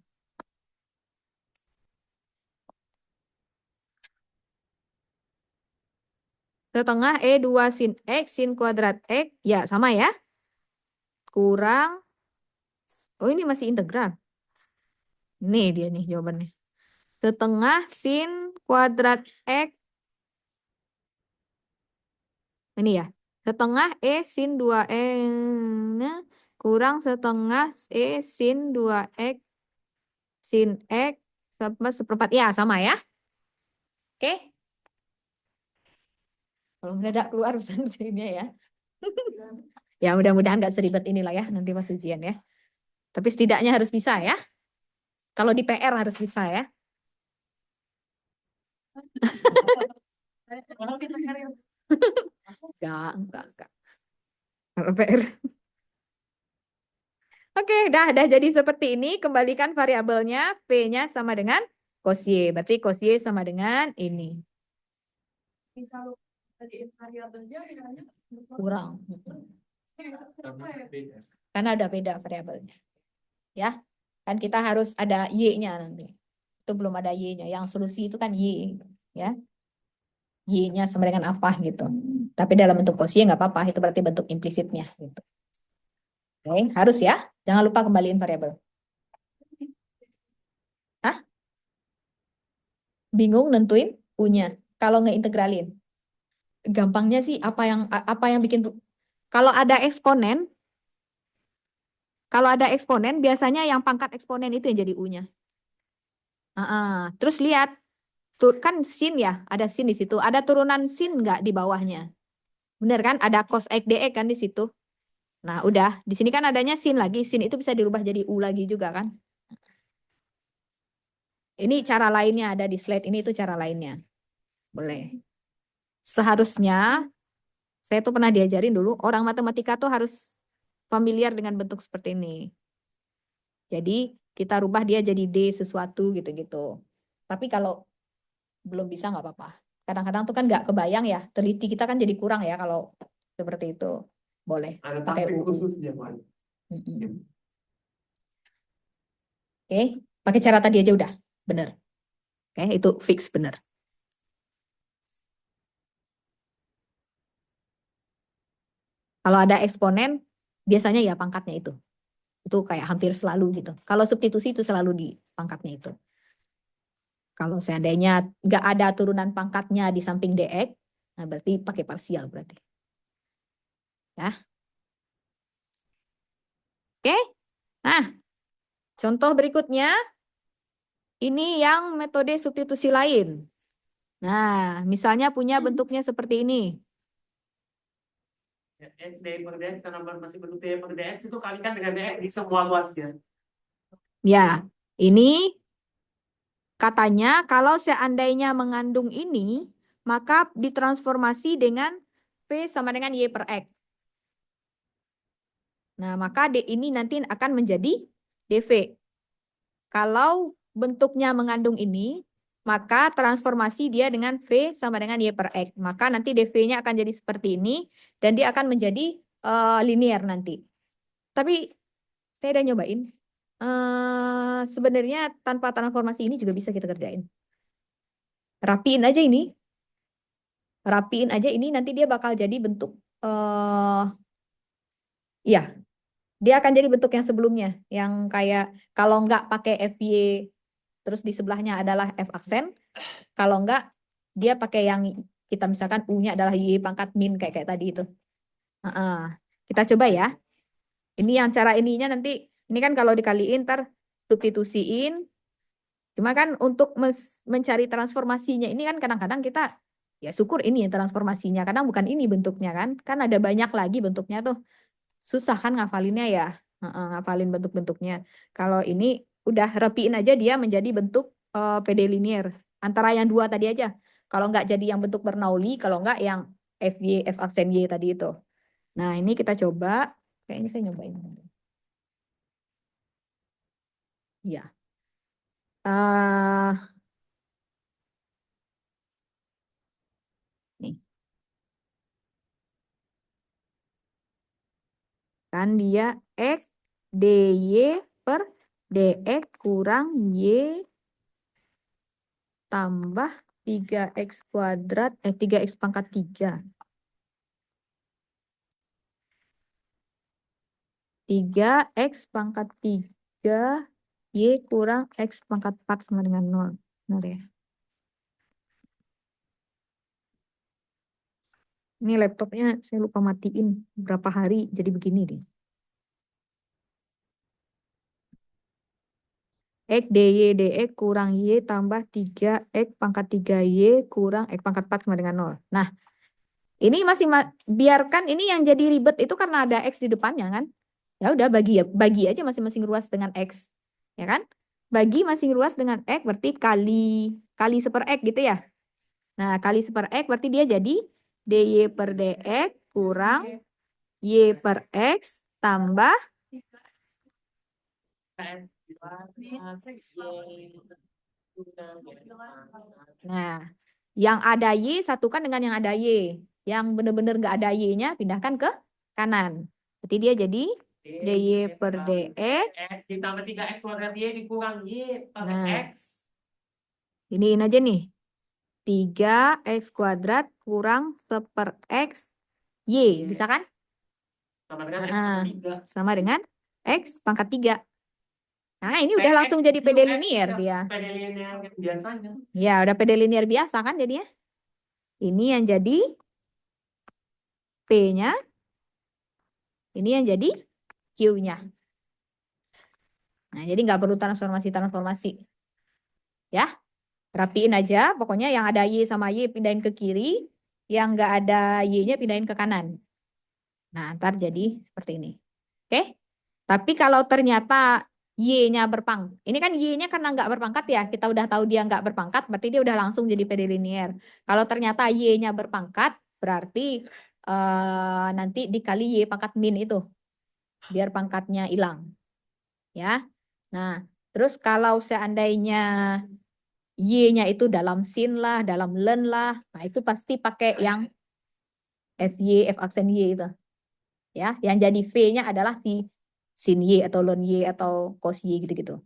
Setengah E 2 sin X sin kuadrat X ya sama ya. Kurang oh ini masih integral. Ini dia nih jawabannya. Setengah sin kuadrat X. Ini ya. Setengah E sin 2 Nah, kurang setengah E sin 2X sin X sama 1/4. Ya, sama ya. Oke. Kalau mendadak keluar urusan ya. Ya, mudah-mudahan nggak seribet inilah ya nanti pas ujian ya. Tapi setidaknya harus bisa ya. Kalau di PR harus bisa ya. Enggak. Kalau PR. Oke, dah jadi seperti ini. Kembalikan variabelnya. P-nya sama dengan kosie. Berarti kosie sama dengan ini. Misal tadi variabelnya nilainya Kurang. Beda. Karena ada beda variabelnya. Ya, kan kita harus ada Y-nya nanti. Itu belum ada Y-nya. Yang solusi itu kan Y. Ya, Y-nya sama dengan apa gitu. Tapi dalam bentuk kosie nggak apa-apa. Itu berarti bentuk implisitnya. Gitu. Oke, harus ya. Jangan lupa kembaliin variabel. Hah? Bingung nentuin U-nya. Kalau ngeintegralin. Gampangnya sih apa yang bikin kalau ada eksponen biasanya yang pangkat eksponen itu yang jadi U-nya. Terus lihat kan sin ya, ada sin di situ. Ada turunan sin nggak di bawahnya? Bener kan? Ada cos X dx kan di situ. Nah, udah. Di sini kan adanya sin lagi. Sin itu bisa dirubah jadi U lagi juga kan? Ini cara lainnya ada di slide ini itu cara lainnya. Boleh. Seharusnya saya tuh pernah diajarin dulu orang matematika tuh harus familiar dengan bentuk seperti ini. Jadi kita rubah dia jadi D sesuatu gitu-gitu. Tapi kalau belum bisa nggak apa-apa. Kadang-kadang tuh kan nggak kebayang ya. Teliti kita kan jadi kurang ya kalau seperti itu. Boleh Ada pakai taktik UU. khususnya, Pak. Oke, pakai cara tadi aja udah. Bener. Oke, itu fix bener. Kalau ada eksponen, biasanya ya pangkatnya itu. Itu kayak hampir selalu gitu. Kalau substitusi itu selalu di pangkatnya itu. Kalau seandainya nggak ada turunan pangkatnya di samping dx, nah berarti pakai parsial berarti. Ya. Oke. Nah, contoh berikutnya ini yang metode substitusi lain. Nah, misalnya punya bentuknya seperti ini. X dx per dx karena masih bentuk dy per dx itu kalikan dengan dx di semua luasnya. Ya, ini katanya kalau seandainya mengandung ini, maka ditransformasi dengan V sama dengan Y per X. Nah, maka D ini nanti akan menjadi dV. Kalau bentuknya mengandung ini, maka transformasi dia dengan V sama dengan Y per X. Maka nanti dV-nya akan jadi seperti ini, dan dia akan menjadi linear nanti. Tapi saya udah nyobain. Sebenarnya tanpa transformasi ini juga bisa kita kerjain. Rapiin aja ini. Rapiin aja ini, nanti dia bakal jadi bentuk ya, dia akan jadi bentuk yang sebelumnya, yang kayak kalau nggak pakai FY terus di sebelahnya adalah F aksen, kalau nggak dia pakai yang kita misalkan U-nya adalah Y pangkat min kayak tadi itu. Kita coba ya. Ini yang cara ininya nanti, ini kan kalau dikaliin ntar substitusiin. Cuma kan untuk mencari transformasinya ini kan kadang-kadang kita ya syukur ini transformasinya, kadang bukan ini bentuknya kan. Kan ada banyak lagi bentuknya tuh. Susah kan ngafalinnya ya. Ngafalin bentuk-bentuknya. Kalau ini udah rapiin aja dia menjadi bentuk PD linear. Antara yang dua tadi aja. Kalau nggak jadi yang bentuk Bernoulli, kalau nggak yang FY, F aksen Y tadi itu. Nah ini kita coba. Kayaknya saya nyobain. Ya. Nih. Kan dia X dy per dx kurang y tambah 3x kuadrat, 3x pangkat 3. 3x pangkat 3 y kurang x pangkat 4 sama dengan 0. Benar ya? Ini laptopnya saya lupa matiin berapa hari jadi begini deh. X dy dx kurang y tambah 3x pangkat 3y kurang x pangkat 4 sama dengan 0. Nah, ini masih biarkan ini yang jadi ribet itu karena ada x di depannya kan. Ya udah bagi aja masing-masing ruas dengan x. Ya kan? Bagi masing ruas dengan x berarti kali seper x gitu ya. Nah, kali seper x berarti dia jadi dy per dx kurang y per x tambah nah, yang ada y satukan dengan yang ada y. Yang benar-benar nggak ada y-nya pindahkan ke kanan. Berarti dia jadi dy per dx. X ditambah 3x kuadrat y dikurang y per Nah, x. iniin aja nih. 3x kuadrat kurang seper x y. Bisa kan? Sama dengan x Nah, per 3. sama dengan x pangkat 3. Nah, ini udah PX langsung jadi PD X linear ya, dia. PD linear yang biasanya. Ya, udah PD linear biasa kan jadinya. Ini yang jadi P-nya. Ini yang jadi Q-nya. Nah, jadi nggak perlu transformasi-transformasi. Ya, rapiin aja. Pokoknya yang ada Y sama Y pindahin ke kiri. Yang nggak ada Y-nya pindahin ke kanan. Nah, ntar jadi seperti ini. Oke? Tapi kalau ternyata Y-nya ini kan Y-nya karena nggak berpangkat ya, kita udah tahu dia nggak berpangkat, berarti dia udah langsung jadi PD linear. Kalau ternyata Y-nya berpangkat, berarti nanti dikali Y pangkat min itu, biar pangkatnya hilang. Ya. Nah, terus kalau seandainya Y-nya itu dalam sin lah, dalam len lah, nah itu pasti pakai yang FY, F aksen Y itu. Ya, yang jadi V-nya adalah V sin Y atau ln Y atau cos Y gitu-gitu.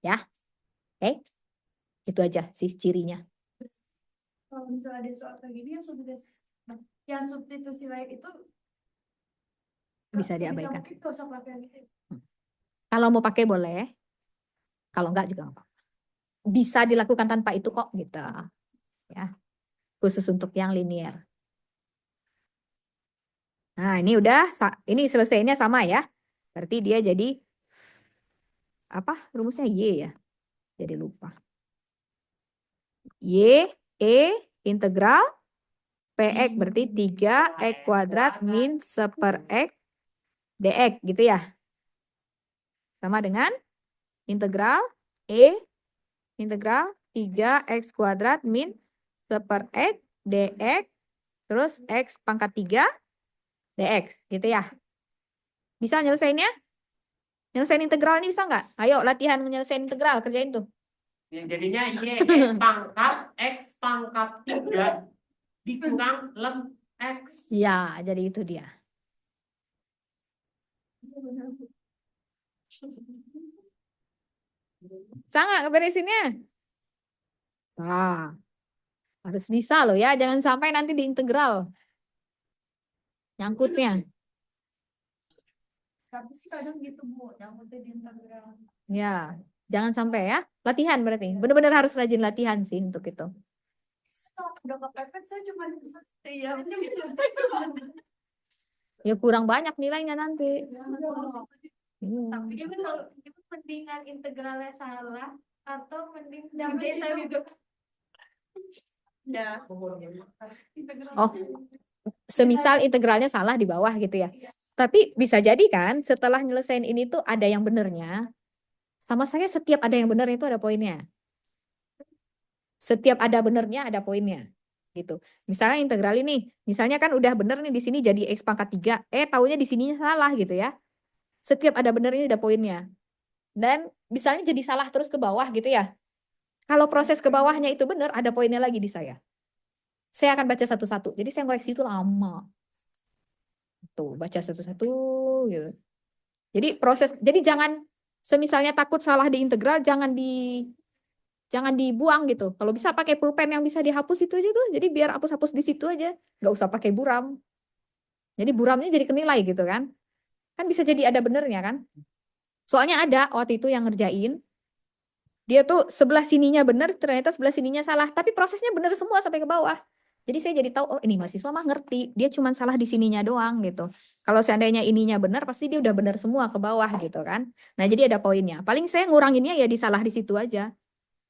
Ya. Oke. Itu aja sih cirinya. Kalau misalnya ada soal kayak gini yang substitusi lain itu Bisa sebisa diabaikan. mungkin nggak usah pakai yang itu. Kalau mau pakai boleh. Kalau enggak juga enggak apa-apa. bisa dilakukan tanpa itu kok gitu. Ya, khusus untuk yang linear. Nah, ini udah ini selesainya sama ya. Berarti dia jadi apa? Rumusnya Y ya. Jadi lupa. Y integral PX berarti 3x kuadrat min 1/x dx gitu ya. Sama dengan integral integral 3x kuadrat min 1/x dx terus x pangkat 3 dx gitu ya. Bisa nyelesainnya? Nyelesain integral ini bisa nggak? Ayo latihan nyelesain integral, kerjain tuh. Ya, jadinya X pangkat 3 dikurang ln X. Ya, jadi itu dia. Bisa nggak ngeberesinnya? Nah, harus bisa loh ya. Jangan sampai nanti di integral. Nyangkutnya. Tapi sih kadang gitu Bu, nyangkutnya di integral. Ya, jangan sampai ya. Latihan berarti. Benar-benar harus rajin latihan sih untuk itu. Kalau udah kepepet saya cuma bisa iya. Ya kurang banyak nilainya nanti. Iya. Tapi itu kalau itu mendingan integralnya salah atau mending gede tapi itu. Ya. Integral. Oh, semisal integralnya salah di bawah gitu ya. Tapi bisa jadi kan setelah nyelesain ini tuh ada yang benernya. Sama saya setiap ada yang bener itu ada poinnya. Setiap ada benernya ada poinnya. Gitu. Misalnya integral ini, misalnya kan udah bener nih di sini jadi x pangkat 3, taunya di sininya salah gitu ya. Setiap ada benernya ada poinnya. Dan misalnya jadi salah terus ke bawah gitu ya. Kalau proses ke bawahnya itu benar, ada poinnya lagi di saya. Saya akan baca satu-satu. Jadi saya ngoreksi itu lama. Tuh, baca satu-satu gitu. Jadi jadi jangan semisalnya takut salah di integral jangan dibuang gitu. Kalau bisa pakai pulpen yang bisa dihapus itu aja tuh. Jadi biar hapus-hapus di situ aja, nggak usah pakai buram. Jadi buramnya jadi kenilai gitu kan. Kan bisa jadi ada benernya kan. Soalnya ada waktu itu yang ngerjain, dia tuh sebelah sininya bener, ternyata sebelah sininya salah. Tapi prosesnya bener semua sampai ke bawah. Jadi saya jadi tahu, oh ini mahasiswa mah ngerti. Dia cuma salah di sininya doang gitu. Kalau seandainya ininya benar, pasti dia udah benar semua ke bawah gitu kan. Nah jadi ada poinnya. Paling saya nguranginnya ya di salah di situ aja.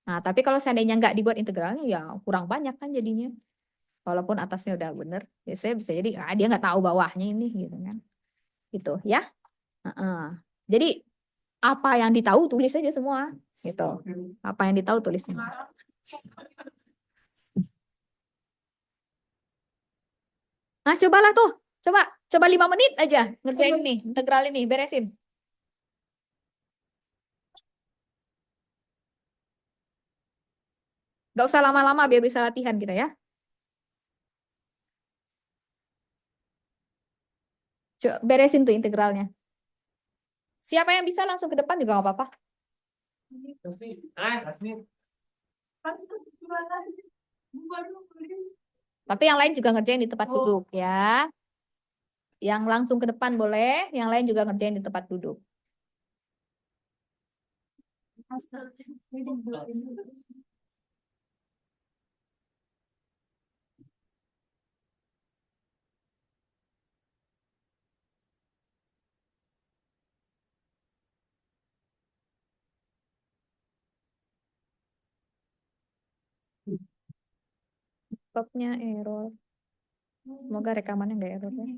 Nah tapi kalau seandainya nggak dibuat integralnya, ya kurang banyak kan jadinya. Walaupun atasnya udah bener, ya saya bisa jadi, dia nggak tahu bawahnya ini gitu kan. Gitu ya. Heeh. Jadi apa yang ditahu tulis aja semua. Gitu. Apa yang ditahu tulis semua. Nah, cobalah tuh. Coba 5 menit aja ngerjain ini, integral ini, beresin. Gak usah lama-lama biar bisa latihan kita ya. Coba beresin tuh integralnya. Siapa yang bisa langsung ke depan juga gak apa-apa. Tapi yang lain juga ngerjain di tempat duduk ya. Yang langsung ke depan boleh, yang lain juga ngerjain di tempat duduk. Stopnya error. Semoga rekamannya nggak error ya.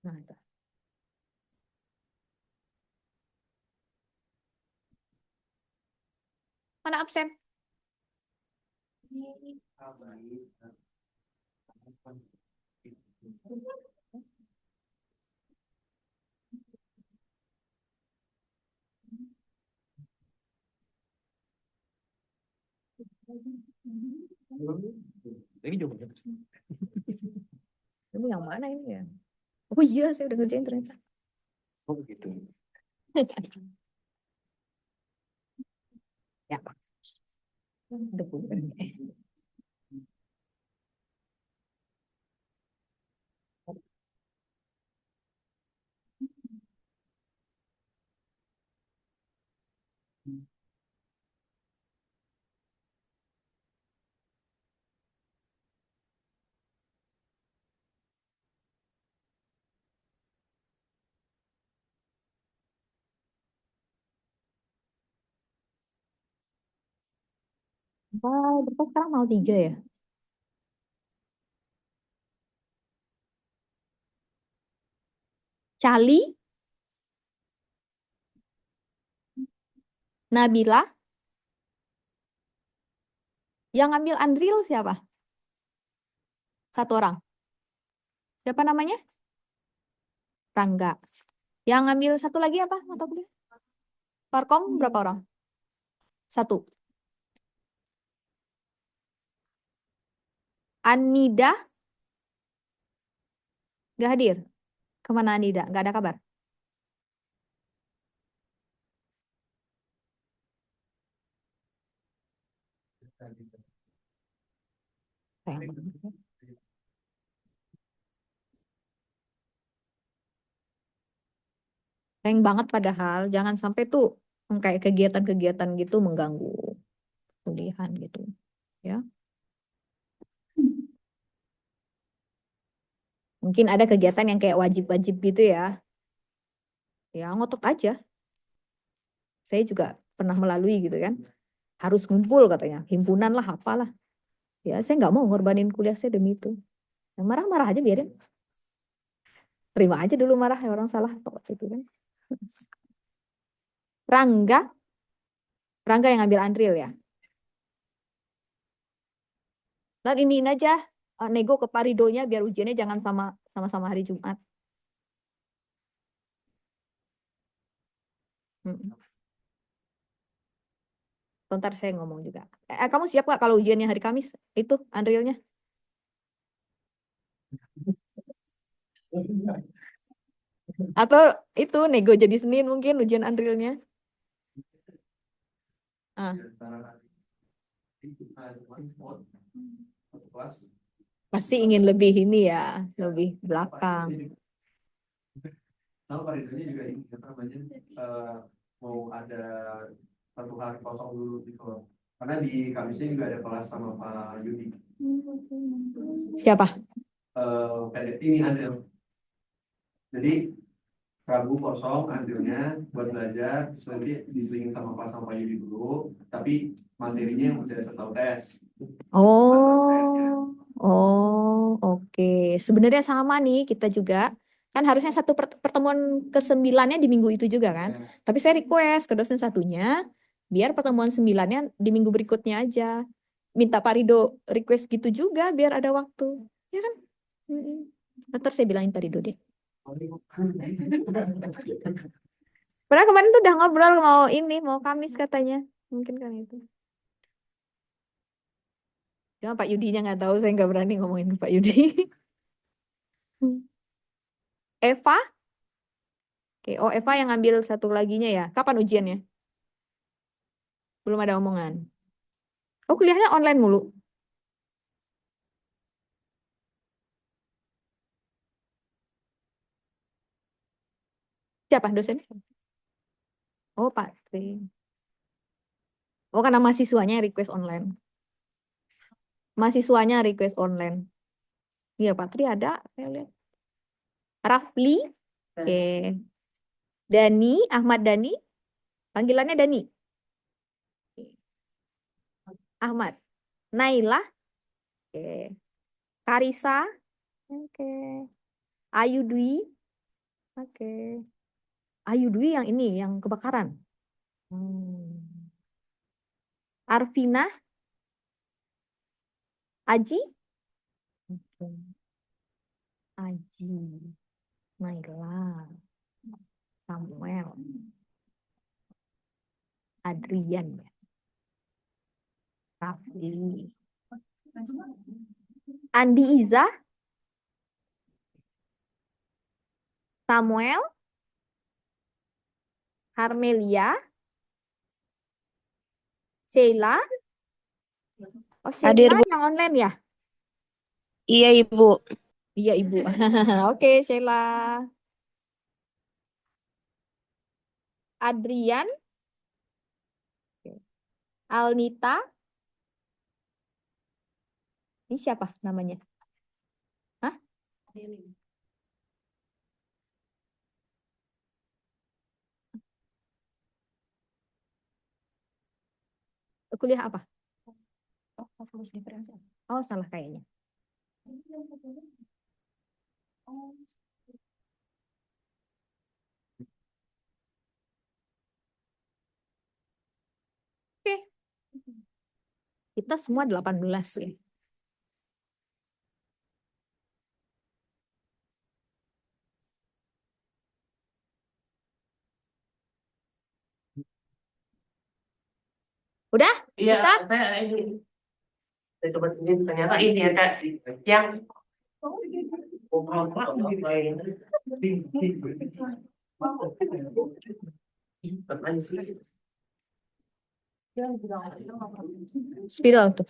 Nah, itu. Mana absen? Ini yang mana ini ya? Oh iya, saya udah ngerjain ternyata. Oh gitu. Ya. Udah bukan. Berapa sekarang mau 3 ya? Cali, Nabila, yang ngambil Andril siapa? Satu orang. Siapa namanya? Rangga. Yang ngambil satu lagi apa mata kuliah? Parkom berapa orang? Satu. Anida nggak hadir. Kemana Anida? Nggak ada kabar. Sayang banget ya. Sayang banget padahal jangan sampai tuh kayak kegiatan-kegiatan gitu mengganggu kuliahan gitu ya. Mungkin ada kegiatan yang kayak wajib-wajib gitu ya. Ya ngotot aja. Saya juga pernah melalui gitu kan. Harus ngumpul katanya. Himpunan lah apalah. Ya saya nggak mau ngorbanin kuliah saya demi itu. Ya, marah-marah aja biarin. Terima aja dulu marah ya orang salah kok itu kan. Rangga, Rangga yang ngambil Andril ya. Dan iniin aja nego ke Paridonya biar ujiannya jangan sama-sama hari Jumat. Hmm. Ntar saya ngomong juga. Kamu siap nggak kalau ujiannya hari Kamis? Itu Andrilnya. Atau itu nego jadi Senin mungkin ujian Andrilnya. Ah, pasti ingin lebih ini ya, lebih belakang. Tahu Pak juga ini apa namanya mau ada satu hari kosong dulu gitu loh. Karena di Kamisnya juga ada kelas sama Pak Yudi. Siapa? Ini ada. Jadi Rabu kosong ambilnya buat belajar, terus nanti diselingin sama kelas sama Pak Yudi dulu. Tapi materinya yang udah setahun tes. Oh, oh, oke. Sebenarnya sama nih kita juga. Kan harusnya satu pertemuan ke-9-nya di minggu itu juga kan. Tapi saya request ke dosen satunya, biar pertemuan 9-nya di minggu berikutnya aja. Minta Pak Rido request gitu juga biar ada waktu. Ya kan? Mm-mm. Ntar saya bilangin Pak Rido deh. Padahal kemarin tuh udah ngobrol mau ini, mau Kamis katanya. Mungkin kan itu. Cuma Pak Yudinya nggak tahu, saya nggak berani ngomongin Pak Yudi. Eva? Oke, oh Eva yang ngambil satu laginya ya. Kapan ujiannya? Belum ada omongan. Oh, kuliahnya online mulu. Siapa dosennya? Oh, Pak Tri. Oh, karena mahasiswanya request online. Mahasiswanya request online. Iya, Pak Tri ada. Saya lihat. Rafli. Oke. Dani, Ahmad Dani. Panggilannya Dani. Ahmad. Naila. Oke. Karisa. Oke. Ayu Dwi. Oke. Ayu Dwi yang ini, yang kebakaran. Hmm. Arvina, Aji, oke. Aji, Naila, Samuel, Adrian, ya. Rafli, Andi Iza, Samuel, Harmelia, Sheila. Oh, Hadir, Sheila Bu. yang online ya? Iya, Ibu. Iya, Ibu. Oke, Sheila. Adrian, Alnita. Ini siapa namanya? Hah? Kuliah apa? Kalkulus diferensial. Oh, salah kayaknya. Oke, kita semua 18 ya. Udah? Iya, Bisa? saya coba sendiri ternyata ini ya Kak yang Apaan sih? Spidol tuh.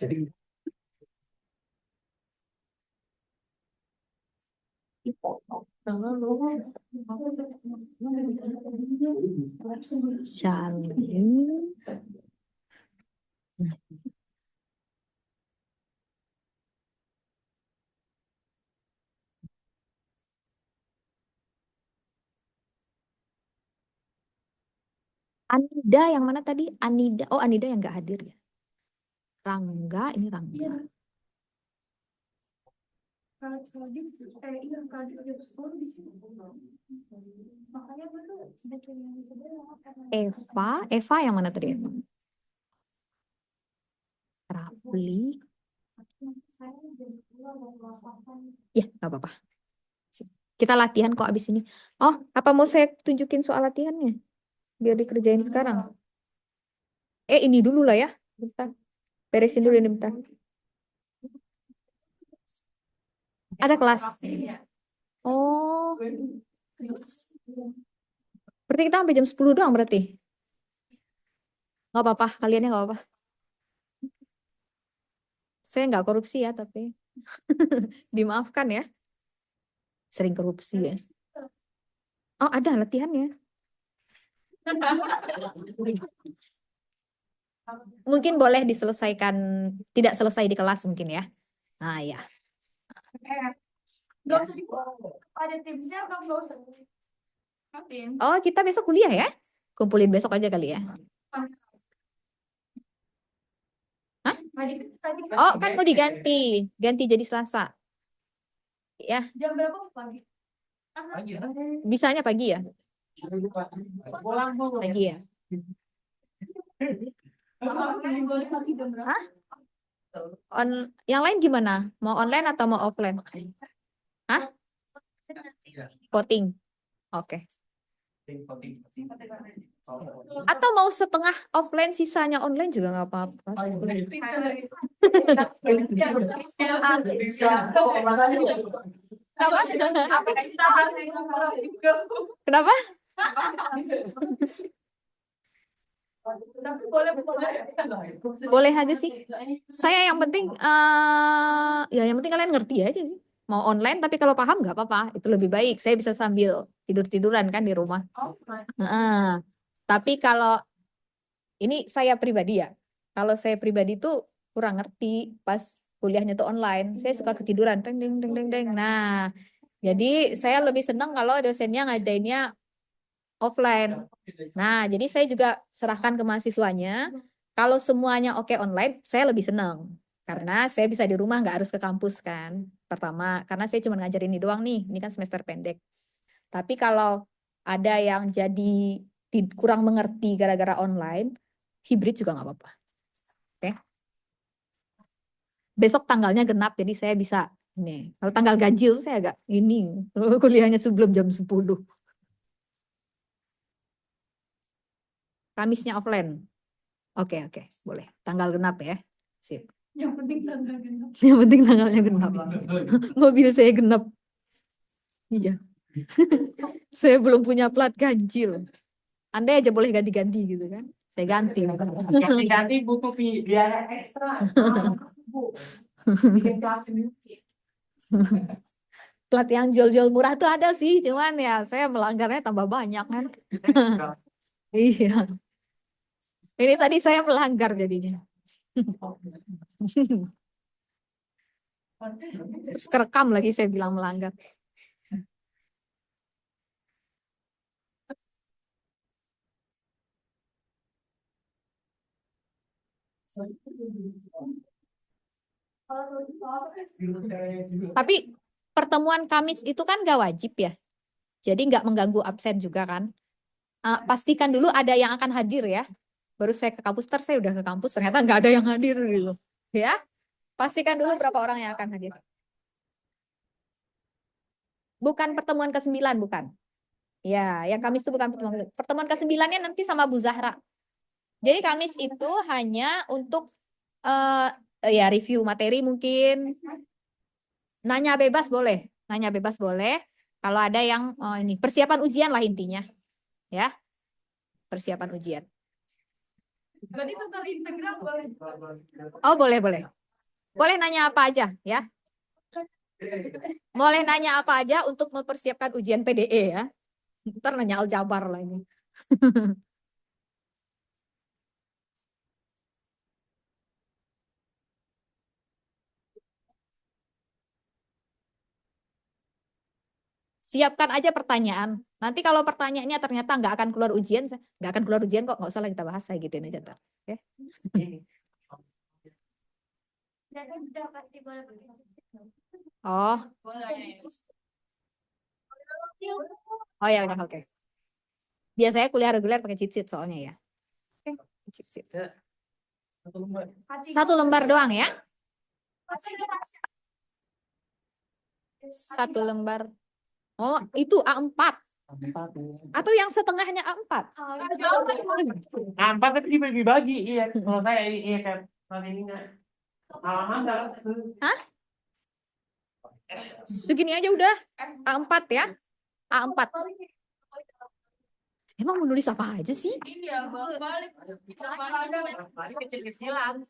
Charlie. Anida yang mana tadi? Anida. Oh, Anida yang nggak hadir ya. Rangga, ini Rangga. Kalau di iya kalau di udah 10 di sini. Makanya gue tuh sedikit yang sebenarnya karena Eva yang mana tadi? Eva? Rapli. saya jadi keluar dari lapangan. Ya, nggak apa-apa. Kita latihan kok abis ini. Oh, apa mau saya tunjukin soal latihannya? Biar dikerjain sekarang. Ini dulu lah ya. Bentar. Beresin dulu ini bentar. Ada kelas. Oh, berarti kita sampai jam 10 doang berarti. Nggak apa-apa, kaliannya nggak apa-apa. Saya nggak korupsi ya, tapi dimaafkan ya. Sering korupsi ya. Oh, ada latihannya. Mungkin boleh diselesaikan, tidak selesai di kelas mungkin ya. Nah ya. Gak usah ada timsnya atau gak usah tim. Oh, kita besok kuliah ya? Kumpulin besok aja kali ya. Hah? Oh, kan mau diganti. Ganti jadi Selasa. Ya, Jam berapa pagi? bisanya pagi ya? Pagi ya? Boleh pagi jam berapa? Hah? Yang lain gimana? Mau online atau mau offline? Hah? Voting. Oke. Atau mau setengah offline, sisanya online juga nggak apa-apa. Kenapa? Kenapa? Boleh aja sih. Saya yang penting, ya yang penting kalian ngerti aja sih. Mau online, tapi kalau paham nggak apa-apa. Itu lebih baik. Saya bisa sambil tidur-tiduran kan di rumah. Tapi kalau ini saya pribadi ya. Kalau saya pribadi tuh kurang ngerti pas kuliahnya tuh online. Saya suka ketiduran. Deng, deng, deng, deng, deng. Nah, jadi saya lebih senang kalau dosennya ngajainnya offline. Nah, jadi saya juga serahkan ke mahasiswanya. Kalau semuanya oke online, saya lebih senang. Karena saya bisa di rumah, nggak harus ke kampus kan. Pertama, karena saya cuma ngajarin ini doang nih. Ini kan semester pendek. Tapi kalau ada yang jadi kurang mengerti gara-gara online, hibrid juga nggak apa-apa. Oke. Besok tanggalnya genap, jadi saya bisa ini. Kalau tanggal ganjil, saya agak ini. Kuliahnya sebelum jam 10. Kamisnya offline. Oke, boleh. Tanggal genap ya. Sip. Yang penting tanggal genap. Yang penting tanggalnya genap. Mobil saya genap. Iya. Saya belum punya plat ganjil. Anda aja boleh ganti-ganti gitu kan. Saya ganti. Ganti-ganti butuh biaya ekstra. Bikin plat sendiri. Plat yang jual-jual murah tuh ada sih, cuman ya saya melanggarnya tambah banyak kan. Iya. Ini tadi saya melanggar jadinya. Terus kerekam lagi saya bilang melanggar. Tapi pertemuan Kamis itu kan nggak wajib ya. Jadi nggak mengganggu absen juga kan. Pastikan dulu ada yang akan hadir ya. Baru saya ke kampus, saya udah ke kampus, ternyata nggak ada yang hadir gitu. Ya, pastikan dulu berapa orang yang akan hadir. Bukan pertemuan ke-9, bukan. Ya, yang Kamis itu bukan pertemuan ke-9. Pertemuan ke-9-nya nanti sama Bu Zahra. Jadi Kamis itu hanya untuk ya review materi mungkin. Nanya bebas boleh. Nanya bebas boleh. Kalau ada yang ini persiapan ujian lah intinya. Ya. Persiapan ujian. Berarti tentang integral boleh. Oh, boleh, boleh. Boleh nanya apa aja ya. Boleh nanya apa aja untuk mempersiapkan ujian PDE ya. Ntar nanya aljabar lah ini. Siapkan aja pertanyaan. Nanti kalau pertanyaannya ternyata nggak akan keluar ujian kok, nggak usah lah kita bahas kayak gituin aja ntar. Oke? Oh, oh ya udah oke. Biasanya kuliah reguler pakai cheat sheet soalnya ya. Oke, cheat sheet. Satu lembar doang ya? Satu lembar. Oh, itu A4. Atau yang setengahnya A4. A4 tapi dibagi-bagi, iya. Kalau saya iya kan, kalau ini enggak. Halaman dalam. Hah? Segini aja udah. A4 ya. A4. Emang mau nulis apa aja sih? Iya, balik. Kecil-kecilan.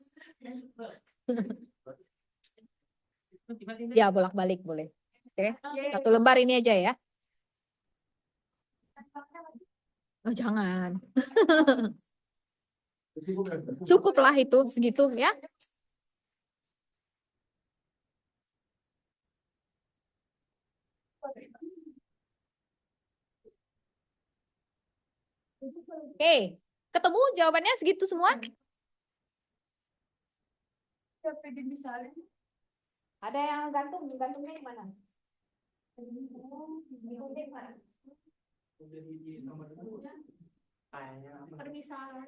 Ya, bolak-balik boleh. Oke. Satu lembar ini aja ya. Oh, jangan. Cukuplah itu segitu ya. Oke, ketemu jawabannya segitu semua? Ada yang gantungnya di mana? Permisalan.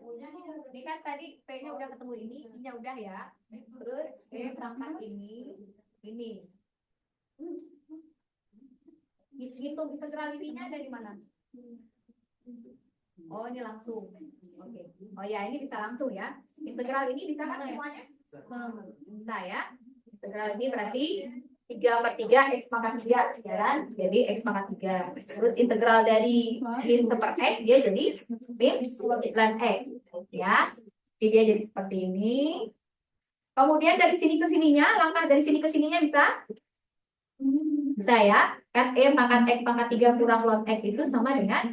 Ini kan tadi P-nya udah ketemu ini, I-nya udah ya. Terus pangkat ini. Hitung integral ininya ada di mana? Oh, ini langsung. Oke. Oh ya, ini bisa langsung ya. Integral ini bisa kan semuanya? Bisa ya. Integral ini berarti 3/3 X pangkat 3, ya kan? Jadi X pangkat 3. Terus integral dari min seper X, dia jadi min ln X. Ya. Jadi dia jadi seperti ini. Kemudian dari sini ke sininya, langkah dari sini ke sininya bisa? Bisa ya. Kan E pangkat X pangkat 3 kurang ln X itu sama dengan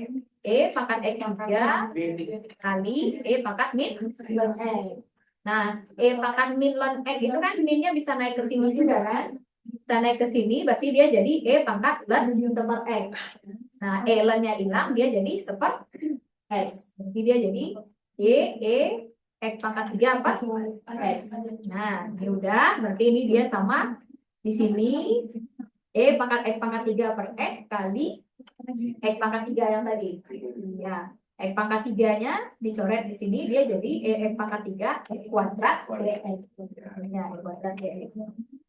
E pangkat X yang 3 kali E pangkat min ln X. Nah, E pangkat min ln X itu kan minnya bisa naik ke sini juga kan? Bisa naik ke sini, berarti dia jadi E pangkat ln seper X. Nah, E ln-nya hilang, dia jadi seper X. Jadi dia jadi E X pangkat 3 apa? X. Nah, ini udah, berarti ini dia sama di sini E pangkat X pangkat 3 per X kali X pangkat 3 yang tadi. Ya, X pangkat 3-nya dicoret di sini, dia jadi E X pangkat 3 X kuadrat DX. Ya, X kuadrat DX.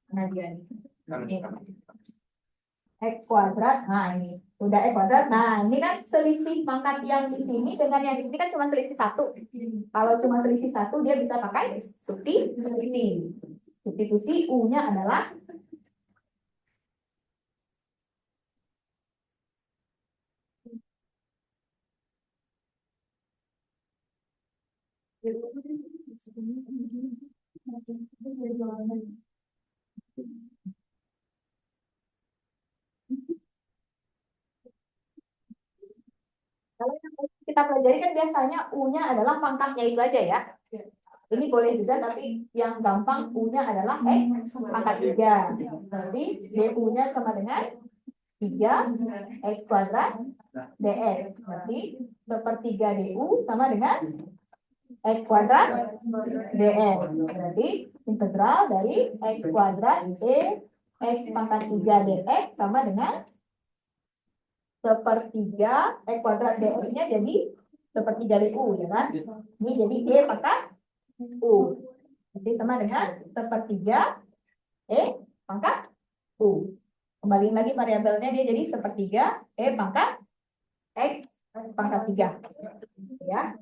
Nah, dia nih. X kuadrat, nah ini. Udah X kuadrat, nah ini kan selisih pangkat yang di sini dengan yang di sini kan cuma selisih 1. Kalau cuma selisih 1, dia bisa pakai substitusi. Substitusi U-nya adalah kalau yang kita pelajari kan biasanya U-nya adalah pangkatnya itu aja ya. Ini boleh juga, tapi yang gampang U-nya adalah X pangkat 3. Berarti DU-nya sama dengan 3 X kuadrat DX. Berarti sepertiga DU sama dengan X kuadrat DX. Berarti integral dari X kuadrat X pangkat 3 dx sama dengan sepertiga X kuadrat dx-nya jadi sepertiga DU, ya kan? Ini jadi E pangkat U. Jadi sama dengan sepertiga E pangkat U. Kembaliin lagi variabelnya, dia jadi sepertiga E pangkat X pangkat 3. Ya.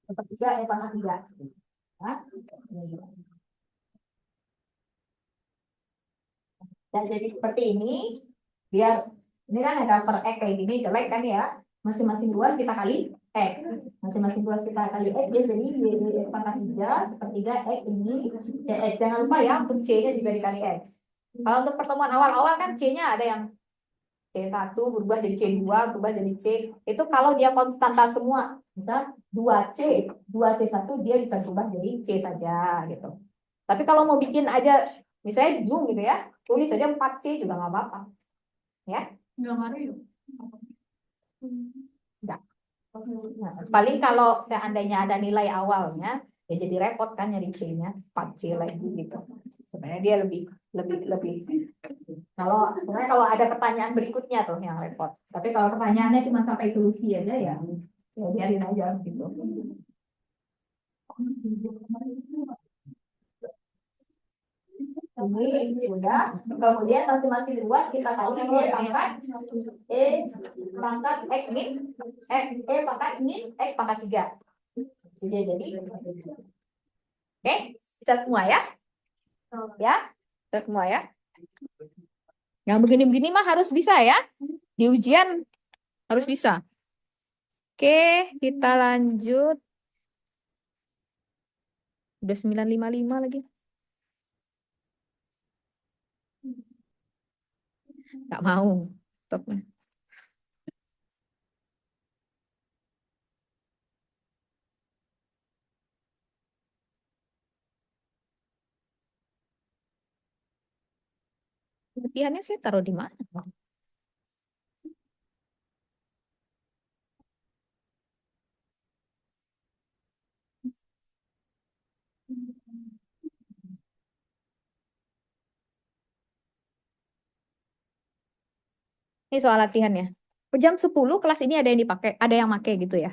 Sepertiga E pangkat 3. Nah, dan jadi seperti ini, biar ini kan ada per X kayak gini, jelek kan ya. Masing-masing luas kita kali X. Masing-masing luas kita kali X, dia jadi Y pangkat 3, sepertiga X ini CX. Jangan lupa ya, untuk C-nya juga dikali X. Kalau untuk pertemuan awal-awal kan C-nya ada yang C1 berubah jadi C2, berubah jadi C. Itu kalau dia konstanta semua. Misal 2C, 2C1 dia bisa berubah jadi C saja gitu. Tapi kalau mau bikin aja, misalnya bingung gitu ya, tulis saja 4C juga nggak apa-apa. Ya, Nggak ngaruh ya? enggak. Nah, paling kalau seandainya ada nilai awalnya, ya jadi repot kan nyari C-nya, 4C lagi gitu. Sebenarnya dia lebih kalau ada pertanyaan berikutnya tuh yang repot. Tapi kalau pertanyaannya cuma sampai solusi aja ya biarin aja gitu. Ini sudah. Kemudian masing-masing luas kita kali E pangkat X min E pangkat min X pangkat 3. Jadi oke, bisa semua ya? Ya, bisa semua ya? Yang begini-begini mah harus bisa ya. Di ujian harus bisa. Oke, kita lanjut. Udah 9.55 lagi. Nggak mau. Stop. Latihannya saya taruh di mana? Ini soal latihannya. Jam 10 kelas ini ada yang dipakai, ada yang pakai gitu ya.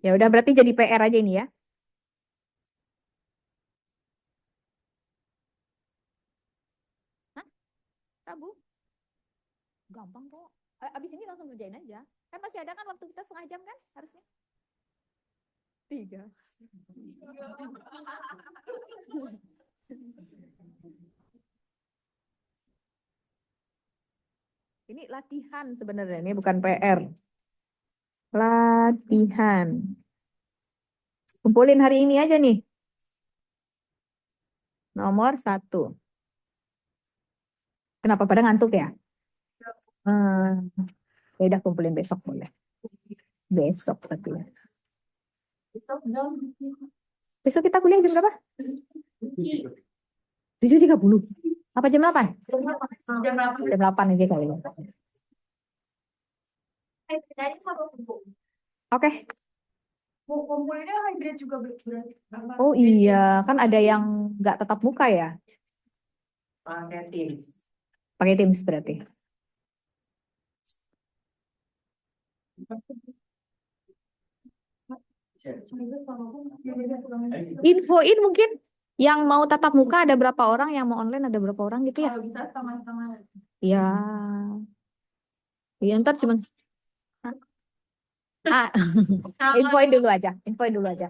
Ya udah berarti jadi PR aja ini ya. Hah? Rabu? Gampang kok. Abis ini langsung kerjain aja. Kan masih ada kan waktu kita setengah jam kan harusnya. 3. Ini latihan sebenarnya, ini bukan PR. Latihan. Kumpulin hari ini aja nih. Nomor 1. Kenapa pada ngantuk ya? Ya udah kumpulin besok boleh. Besok tapi ya. Besok kita kuliah jam berapa? 7.30. Apa jam 8? Jam 8 aja kali ya. Oke. Kumpulinnya hybrid juga berarti. Oh iya, kan ada yang nggak tatap muka ya? Pakai Teams. Pakai Teams berarti. Infoin mungkin yang mau tatap muka ada berapa orang, yang mau online ada berapa orang gitu ya? Kalau bisa setengah-setengah. Ya. Ya ntar cuma infoin dulu aja, infoin dulu aja.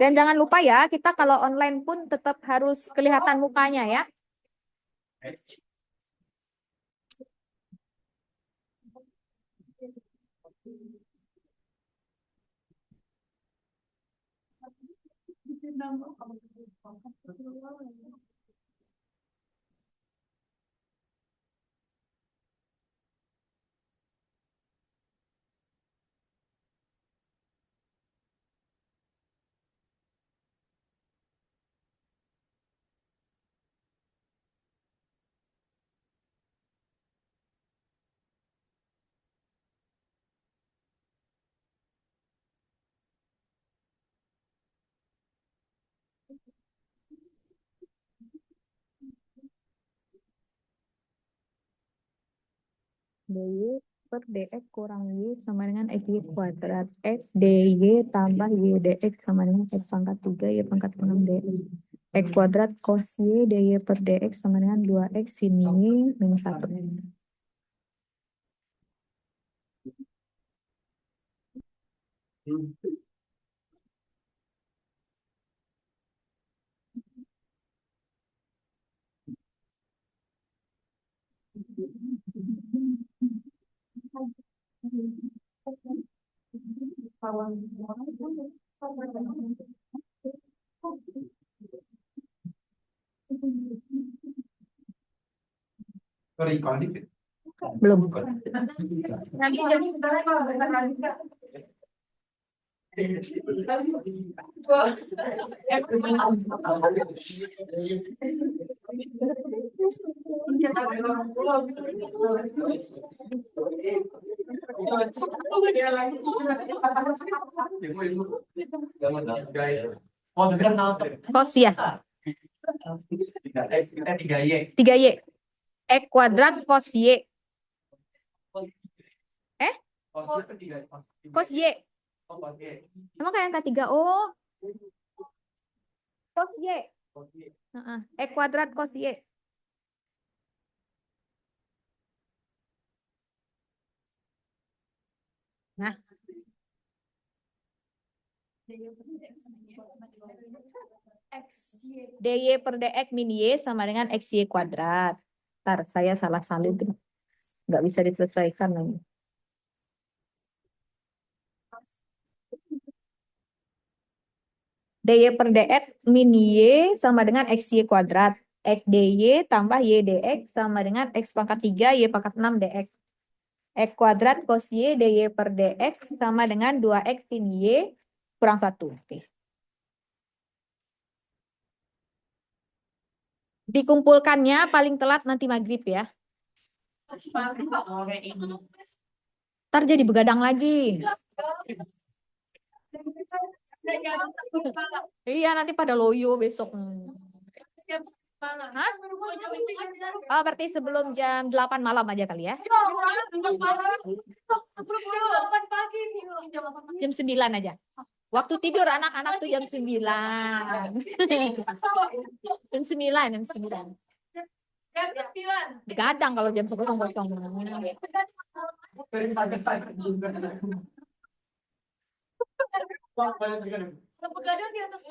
Dan jangan lupa ya, kita kalau online pun tetap harus kelihatan mukanya ya. DY per DX kurang Y sama dengan XY kuadrat. X DY tambah Y DX sama dengan X pangkat 3 Y pangkat 6 DX. X kuadrat cos Y DY per DX sama dengan 2X sin Y minus 1. Sorry, kalau dikit. Belum. Nanti jadi sebenarnya kalau benar lagi Kak. Oh, tapi kan nonton. Cos ya. 3Y. 3Y. X kuadrat cos Y. Cos Y. Emang kayak angka 3? Oh, cos Y. X kuadrat cos Y. Nah, DY per DX min Y sama dengan XY kuadrat. Ntar saya salah salin tuh. Nggak bisa diselesaikan lagi. DY per DX min Y sama dengan XY kuadrat. X DY tambah Y DX sama dengan X pangkat 3 Y pangkat 6 DX. X kuadrat cos Y DY per DX sama dengan 2X sin Y kurang 1. Oke. Dikumpulkannya paling telat nanti maghrib ya. Ntar jadi begadang lagi. Iya, nanti pada loyo besok. Hah? Oh, berarti sebelum jam 8 malam aja kali ya. Jam 9 aja. Waktu tidur anak-anak tuh jam 9. Jam 9, jam 9. Begadang kalau jam 10.00. Begadang di atas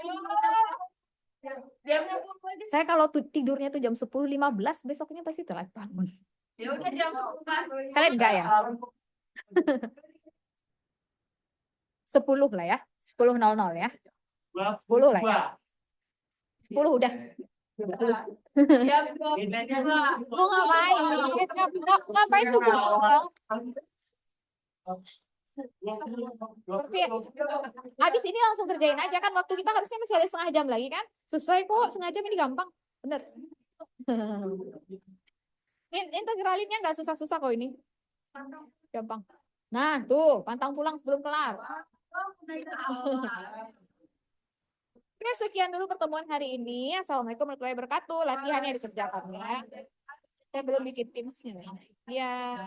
Saya kalau tidurnya tuh jam 10.15 besoknya pasti telat bangun. Ya udah jam 11. Kalian enggak ya? 10 lah ya. 10.00 ya. 10 lah ya. 10 udah. Mau ngapain? Ngapain tuh bengong? Berarti habis ini langsung kerjain aja kan, waktu kita harusnya masih ada setengah jam lagi kan? Sesuai kok, setengah jam ini gampang. Bener. Integralinnya nggak susah-susah kok ini. Gampang. Nah, tuh, pantang pulang sebelum kelar. Oke, sekian dulu pertemuan hari ini. Assalamualaikum warahmatullahi wabarakatuh. Latihannya dikerjakan ya. Saya belum bikin Teams-nya. Ya.